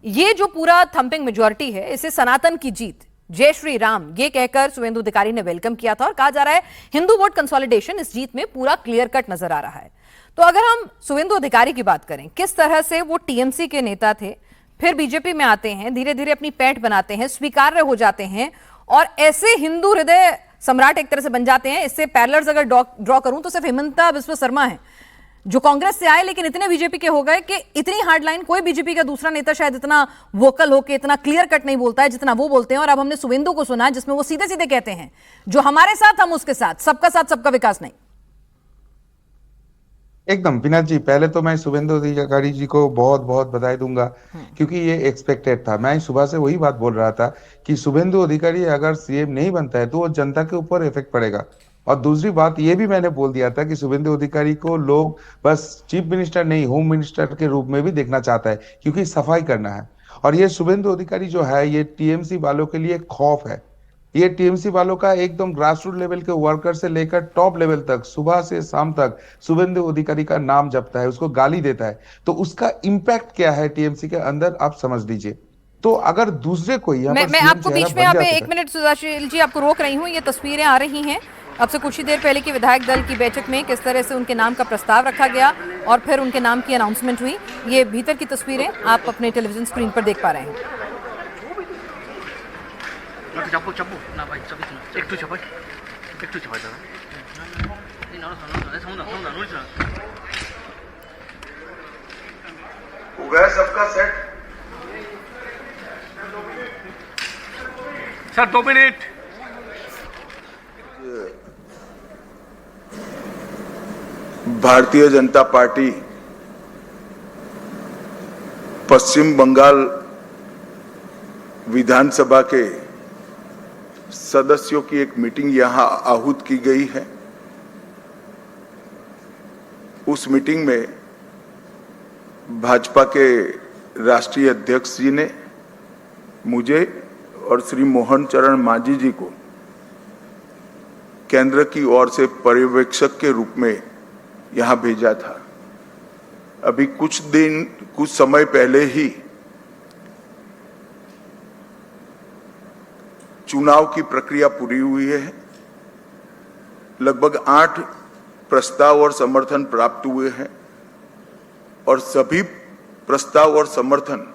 ये जो पूरा थंपिंग मेजॉरिटी है, इसे सनातन की जीत, जय श्री राम, ये कहकर सुवेंदु अधिकारी ने वेलकम किया था और कहा जा रहा है हिंदू वोट कंसोलिडेशन इस जीत में पूरा क्लियर कट नजर आ रहा है। तो अगर हम सुवेंदु अधिकारी की बात करें, किस तरह से वो टीएमसी के नेता थे, फिर बीजेपी में आते हैं, धीरे धीरे अपनी पैठ बनाते हैं, स्वीकार्य हो जाते हैं और ऐसे हिंदू हृदय सम्राट एक तरह से बन जाते हैं। इससे पैरेलल्स अगर ड्रॉ करूं तो सिर्फ हिमंता बिस्वा शर्मा है जो कांग्रेस से आए लेकिन इतने बीजेपी के हो गए कि इतनी हार्ड लाइन कोई बीजेपी का दूसरा नेता शायद इतना वोकल होके इतना क्लियर कट नहीं बोलता है जितना वो बोलते हैं। और अब हमने शुवेंदु को सुना जिसमें वो सीधे सीधे कहते हैं जो हमारे साथ हम उसके साथ, सबका विकास नहीं। एकदम विनाथ जी, पहले तो मैं शुवेंदु अधिकारी जी को बहुत बहुत बधाई दूंगा क्योंकि ये एक्सपेक्टेड था। मैं सुबह से वही बात बोल रहा था कि शुवेंदु अधिकारी अगर सीएम नहीं बनता है तो वो जनता के ऊपर इफेक्ट पड़ेगा। और दूसरी बात ये भी मैंने बोल दिया था कि शुवेंदु अधिकारी को लोग बस चीफ मिनिस्टर नहीं, होम मिनिस्टर के रूप में भी देखना चाहता है क्योंकि सफाई करना है। और ये शुवेंदु अधिकारी जो है ये टीएमसी वालों के लिए खौफ है। ये टीएमसी वालों का एकदम ग्रास रूट लेवल के वर्कर से लेकर टॉप लेवल तक सुबह से शाम तक शुवेंदु अधिकारी का नाम जपता है, उसको गाली देता है। तो उसका इम्पैक्ट क्या है टीएमसी के अंदर आप समझ लीजिए। तो अगर दूसरे कोई मैं आपको बीच में यहाँ पे 1 मिनट सुधाशील जी आपको रोक रही हूँ। ये तस्वीरें आ रही हैं अब से कुछ ही देर पहले की विधायक दल की बैठक में किस तरह से उनके नाम का प्रस्ताव रखा गया और फिर उनके नाम की अनाउंसमेंट हुई। ये भीतर की तस्वीरें आप अपने टेलीविजन स्क्रीन पर देख पा रहे हैं। हो गया सबका set sir 2 minute. Bharatiya Janata party पश्चिम बंगाल विधानसभा के सदस्यों की एक मीटिंग यहां आहूत की गई है। उस मीटिंग में भाजपा के राष्ट्रीय अध्यक्ष जी ने मुझे और श्री मोहन चरण मांझी जी को केंद्र की ओर से पर्यवेक्षक के रूप में यहां भेजा था। अभी कुछ समय पहले ही चुनाव की प्रक्रिया पूरी हुई है। लगभग 8 प्रस्ताव और समर्थन प्राप्त हुए हैं और सभी प्रस्ताव और समर्थन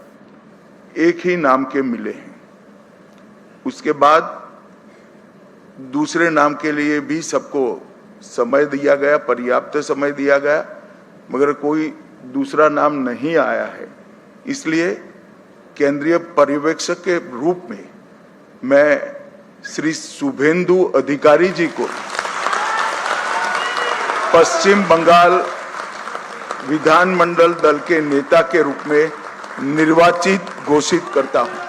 एक ही नाम के मिले हैं। उसके बाद दूसरे नाम के लिए भी सबको समय दिया गया, पर्याप्त समय दिया गया, मगर कोई दूसरा नाम नहीं आया है। इसलिए केंद्रीय पर्यवेक्षक के रूप में मैं श्री शुभेंदु अधिकारी जी को पश्चिम बंगाल विधानमंडल दल के नेता के रूप में निर्वाचित घोषित करता हूं।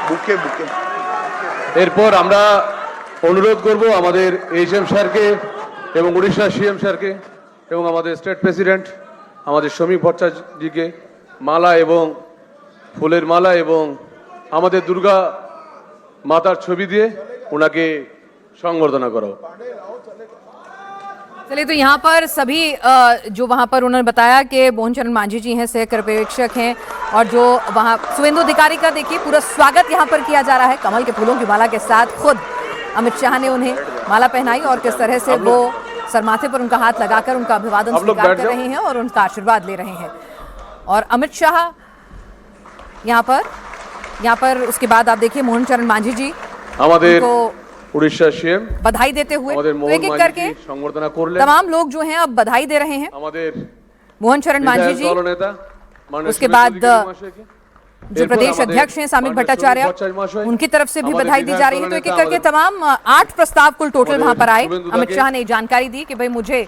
বুকে এরপর আমরা অনুরোধ করব আমাদের এইচএম স্যারকে এবং উড়িষ্যা সিএম স্যারকে এবং আমাদের স্টেট প্রেসিডেন্ট আমাদের সমীপ ভট্টাচার্যজিকে মালা এবং ফুলের মালা এবং আমাদের দুর্গা মাতার ছবি দিয়ে ওনাকে সংবর্ধনা করা। चलिए तो यहाँ पर सभी जो वहाँ पर उन्होंने बताया कि मोहन चरण मांझी जी हैं, सह पर्यवेक्षक हैं और जो वहाँ शुवेंदु अधिकारी का देखिए पूरा स्वागत यहाँ पर किया जा रहा है कमल के फूलों की माला के साथ। खुद अमित शाह ने उन्हें माला पहनाई और किस तरह से वो सरमाथे पर उनका हाथ लगाकर उनका अभिवादन स्वीकार कर रहे हैं और उनका आशीर्वाद ले रहे हैं। और अमित शाह यहाँ पर उसके बाद आप देखिए मोहन चरण मांझी जी उनको उड़ीसा सीएम बधाई देते हुए एक एक करके तमाम लोग जो हैं अब बधाई दे रहे हैं। मोहन चरण मांझी जी, उसके बाद जो प्रदेश अध्यक्ष हैं सामिक भट्टाचार्य, उनकी तरफ से भी बधाई दी जा रही है। तो एक एक करके तमाम 8 प्रस्ताव कुल टोटल वहां पर आए। अमित शाह ने जानकारी दी कि भाई मुझे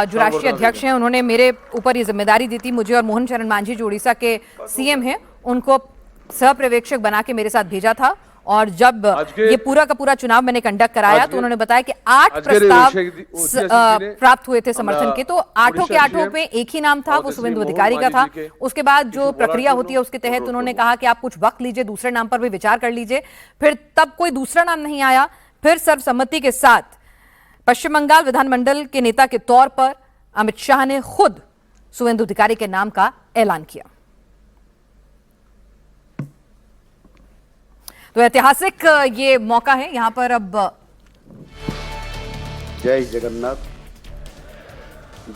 जो राष्ट्रीय अध्यक्ष हैं उन्होंने मेरे ऊपर ये जिम्मेदारी दी थी, मुझे और मोहन चरण मांझी जो उड़ीसा के सीएम हैं उनको सह पर्यवेक्षक बना के मेरे साथ भेजा था। और जब ये पूरा का पूरा चुनाव मैंने कंडक्ट कराया तो उन्होंने बताया कि 8 प्रस्ताव प्राप्त हुए थे समर्थन के, तो 8 के 8 पे एक ही नाम था, वो शुवेंदु अधिकारी का था। उसके बाद जो प्रक्रिया होती है उसके तहत उन्होंने कहा कि आप कुछ वक्त लीजिए, दूसरे नाम पर भी विचार कर लीजिए। फिर तब कोई दूसरा नाम नहीं आया, फिर सर्वसम्मति के साथ पश्चिम बंगाल विधानमंडल के नेता के तौर पर अमित शाह ने खुद शुवेंदु अधिकारी के नाम का ऐलान किया। तो ऐतिहासिक ये मौका है यहाँ पर। अब जय जगन्नाथ,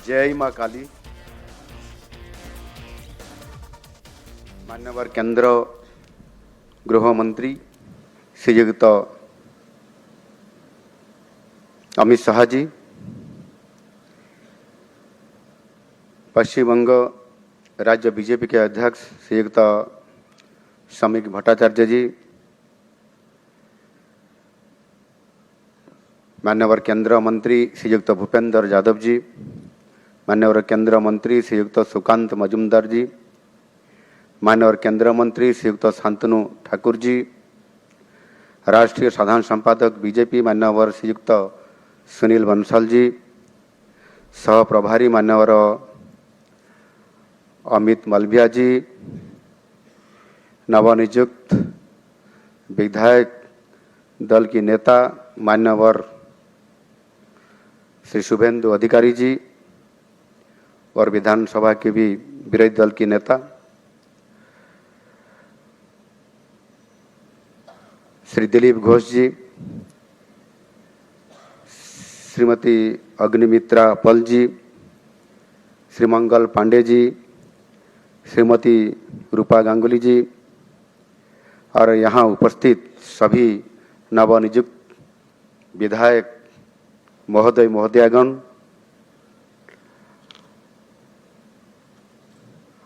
जय मां काली। मान्यवर केंद्र गृह मंत्री श्रीयुक्त अमित शाह जी, पश्चिम बंग राज्य बीजेपी के अध्यक्ष श्रीयुक्त समीक भट्टाचार्य जी, मान्यवर केंद्र मंत्री श्रीयुक्त भूपेंद्र यादव जी, मान्यवर केंद्र मंत्री श्रीयुक्त सुकांत मजुमदार जी, मान्यवर केंद्र मंत्री श्रीयुक्त शांतनु ठाकुर जी, राष्ट्रीय साधारण संपादक बीजेपी मान्यवर श्रीयुक्त सुनील बंसल जी, सह प्रभारी मान्यवर अमित मलभिया जी, नवनियुक्त विधायक दल की नेता मान्यवर श्री शुभेंदु अधिकारी जी और विधानसभा के भी विरोधी दल की नेता श्री दिलीप घोष जी, श्रीमती अग्निमित्रा पल जी, श्री मंगल पांडे जी, श्रीमती रूपा गांगुली जी और यहाँ उपस्थित सभी नवनियुक्त विधायक महोदय महोदयागण,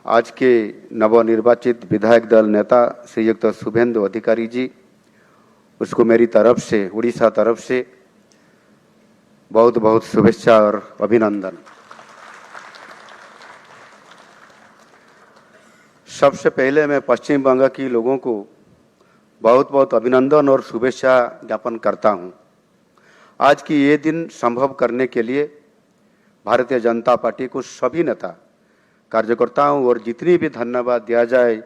आज के नवनिर्वाचित विधायक दल नेता श्रीयुक्त शुभेंदु अधिकारी जी, उसको मेरी तरफ से, उड़ीसा तरफ से बहुत बहुत शुभेच्छा और अभिनंदन। सबसे पहले मैं पश्चिम बंगाल के लोगों को बहुत बहुत अभिनंदन और शुभेच्छा ज्ञापन करता हूं। आज की ये दिन संभव करने के लिए भारतीय जनता पार्टी को सभी नेता कार्यकर्ताओं और जितनी भी धन्यवाद दिया जाए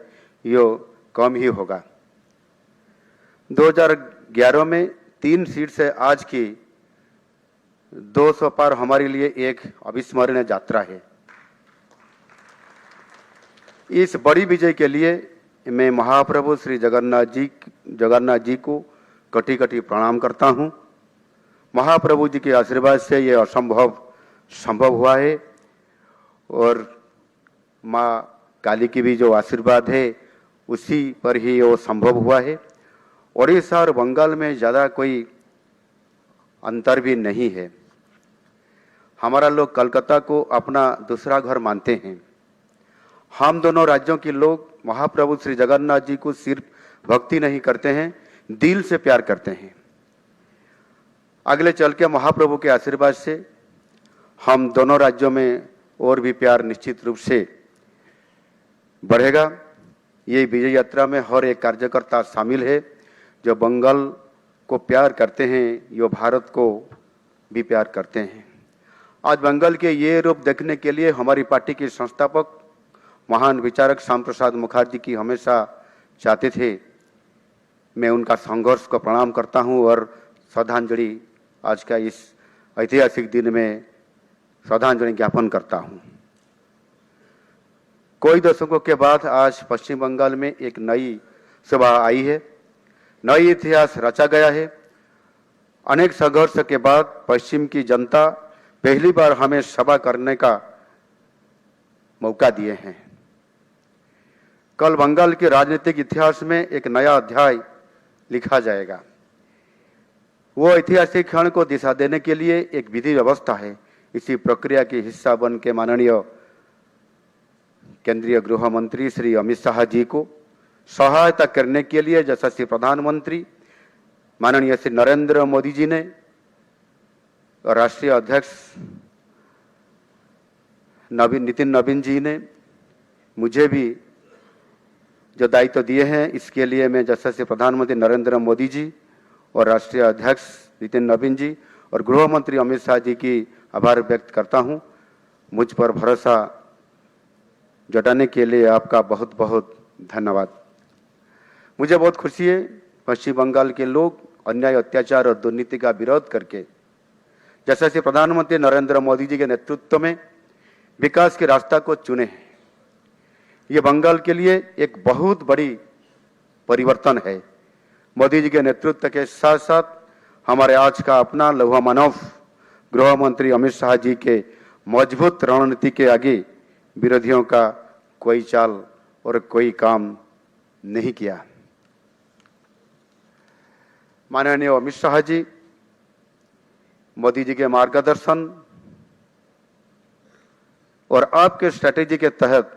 ये कम ही होगा। 2011 में 3 सीट से आज की 200 पार हमारे लिए एक अविस्मरणीय यात्रा है। इस बड़ी विजय के लिए मैं महाप्रभु श्री जगन्नाथ जी को कटी कटी प्रणाम करता हूं। महाप्रभु जी के आशीर्वाद से ये असंभव संभव हुआ है और माँ काली की भी जो आशीर्वाद है उसी पर ही वो संभव हुआ है। ओडिशा और बंगाल में ज़्यादा कोई अंतर भी नहीं है। हमारा लोग कलकत्ता को अपना दूसरा घर मानते हैं। हम दोनों राज्यों के लोग महाप्रभु श्री जगन्नाथ जी को सिर्फ भक्ति नहीं करते हैं, दिल से प्यार करते हैं। अगले चल के महाप्रभु के आशीर्वाद से हम दोनों राज्यों में और भी प्यार निश्चित रूप से बढ़ेगा। ये विजय यात्रा में हर एक कार्यकर्ता शामिल है जो बंगाल को प्यार करते हैं, यो भारत को भी प्यार करते हैं। आज बंगाल के ये रूप देखने के लिए हमारी पार्टी के संस्थापक महान विचारक श्याम प्रसाद मुखर्जी की हमेशा चाहते थे। मैं उनका संघर्ष को प्रणाम करता हूं और श्रद्धांजलि आज का इस ऐतिहासिक दिन में श्रद्धांजलि ज्ञापन करता हूं। कई दशकों के बाद आज पश्चिम बंगाल में एक नई सुबह आई है, नई इतिहास रचा गया है। अनेक संघर्ष के बाद पश्चिम की जनता पहली बार हमें सभा करने का मौका दिए हैं। कल बंगाल के राजनीतिक इतिहास में एक नया अध्याय लिखा जाएगा। वो ऐतिहासिक क्षण को दिशा देने के लिए एक विधि व्यवस्था है। इसी प्रक्रिया के हिस्सा बन के माननीय केंद्रीय गृह मंत्री श्री अमित शाह जी को सहायता करने के लिए यशस्वी प्रधानमंत्री माननीय श्री नरेंद्र मोदी जी ने और राष्ट्रीय अध्यक्ष नितिन नवीन जी ने मुझे भी जो दायित्व दिए हैं, इसके लिए मैं यशस्वी प्रधानमंत्री नरेंद्र मोदी जी और राष्ट्रीय अध्यक्ष नितिन नवीन जी और गृह मंत्री अमित शाह जी की आभार व्यक्त करता हूं। मुझ पर भरोसा जताने के लिए आपका बहुत बहुत धन्यवाद। मुझे बहुत खुशी है पश्चिम बंगाल के लोग अन्याय, अत्याचार और दुर्नीति का विरोध करके यशस्वी प्रधानमंत्री नरेंद्र मोदी जी के नेतृत्व में विकास के रास्ता को चुने हैं। ये बंगाल के लिए एक बहुत बड़ी परिवर्तन है। मोदी जी के नेतृत्व के साथ साथ हमारे आज का अपना लौह मानव गृह मंत्री अमित शाह जी के मजबूत रणनीति के आगे विरोधियों का कोई चाल और कोई काम नहीं किया। माननीय अमित शाह जी, मोदी जी के मार्गदर्शन और आपके स्ट्रैटेजी के तहत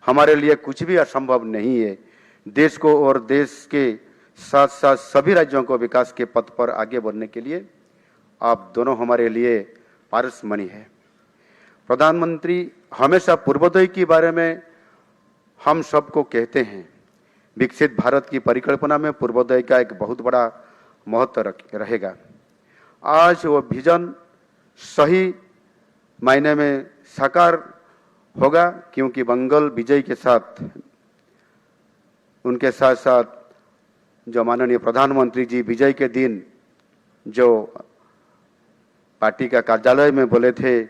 हमारे लिए कुछ भी असंभव नहीं है। देश को और देश के साथ साथ सभी राज्यों को विकास के पथ पर आगे बढ़ने के लिए आप दोनों हमारे लिए पारसमणि है। प्रधानमंत्री हमेशा पूर्वोदय के बारे में हम सबको कहते हैं। विकसित भारत की परिकल्पना में पूर्वोदय का एक बहुत बड़ा महत्व रहेगा। आज वो विजन सही मायने में साकार होगा, क्योंकि बंगाल विजय के साथ उनके साथ साथ जो माननीय प्रधानमंत्री जी विजय के दिन जो पार्टी का कार्यालय में बोले थे,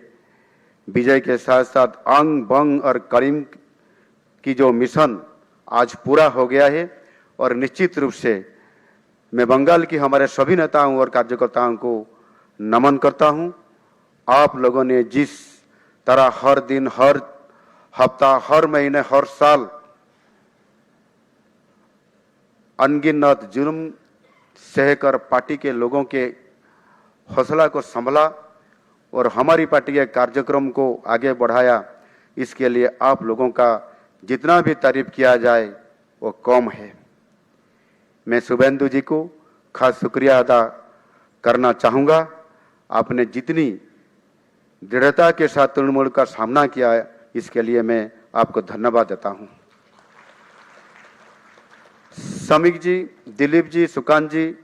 विजय के साथ साथ अंग बंग और करीम की जो मिशन आज पूरा हो गया है। और निश्चित रूप से मैं बंगाल की हमारे सभी नेताओं और कार्यकर्ताओं को नमन करता हूं। आप लोगों ने जिस तरह हर दिन, हर हफ्ता, हर महीने, हर साल अनगिनत जुल्म सहकर पार्टी के लोगों के हौसला को संभला और हमारी पार्टी के कार्यक्रम को आगे बढ़ाया, इसके लिए आप लोगों का जितना भी तारीफ किया जाए वो कम है। मैं शुभेंदु जी को खास शुक्रिया अदा करना चाहूँगा। आपने जितनी दृढ़ता के साथ तृणमूल का सामना किया है, इसके लिए मैं आपको धन्यवाद देता हूँ। समीक जी, दिलीप जी, सुकांत जी,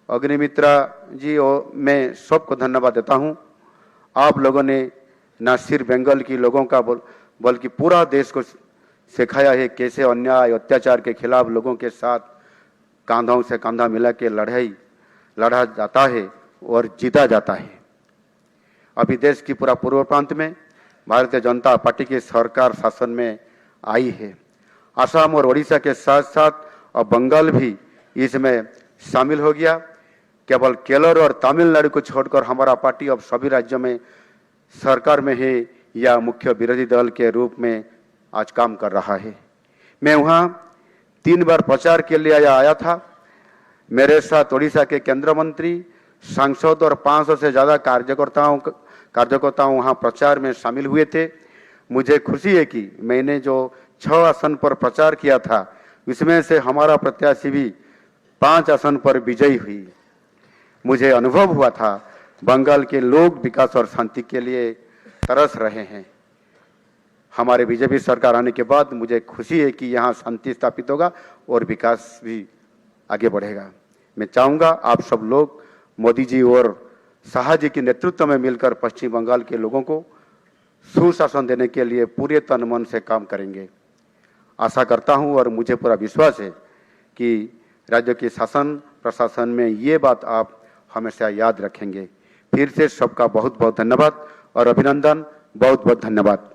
अग्निमित्रा जी और मैं सबको धन्यवाद देता हूँ। आप लोगों ने न सिर्फ बंगाल की लोगों का बल्कि पूरा देश को सिखाया है कैसे अन्याय अत्याचार के खिलाफ लोगों के साथ कंधों से कंधा मिला के लड़ा जाता है और जीता जाता है। अभी देश की पूरा पूर्व प्रांत में भारतीय जनता पार्टी की सरकार शासन में आई है। असम और ओडिशा के साथ साथ अब बंगाल भी इसमें शामिल हो गया। केवल केरल और तमिलनाडु को छोड़कर हमारा पार्टी अब सभी राज्यों में सरकार में है या मुख्य विरोधी दल के रूप में आज काम कर रहा है। मैं वहाँ 3 बार प्रचार के लिए आया था। मेरे साथ ओडिशा के केंद्रीय मंत्री, सांसद और 500 से ज़्यादा कार्यकर्ताओं वहाँ प्रचार में शामिल हुए थे। मुझे खुशी है कि मैंने जो 6 आसन पर प्रचार किया था, इसमें से हमारा प्रत्याशी भी 5 आसन पर विजयी हुई। मुझे अनुभव हुआ था बंगाल के लोग विकास और शांति के लिए तरस रहे हैं। हमारे बीजेपी सरकार आने के बाद मुझे खुशी है कि यहाँ शांति स्थापित होगा और विकास भी आगे बढ़ेगा। मैं चाहूँगा आप सब लोग मोदी जी और शाह जी के नेतृत्व में मिलकर पश्चिम बंगाल के लोगों को सुशासन देने के लिए पूरे तन मन से काम करेंगे। आशा करता हूँ और मुझे पूरा विश्वास है कि राज्य के शासन प्रशासन में ये बात आप हमेशा याद रखेंगे। फिर से सबका बहुत बहुत धन्यवाद और अभिनंदन। बहुत बहुत धन्यवाद।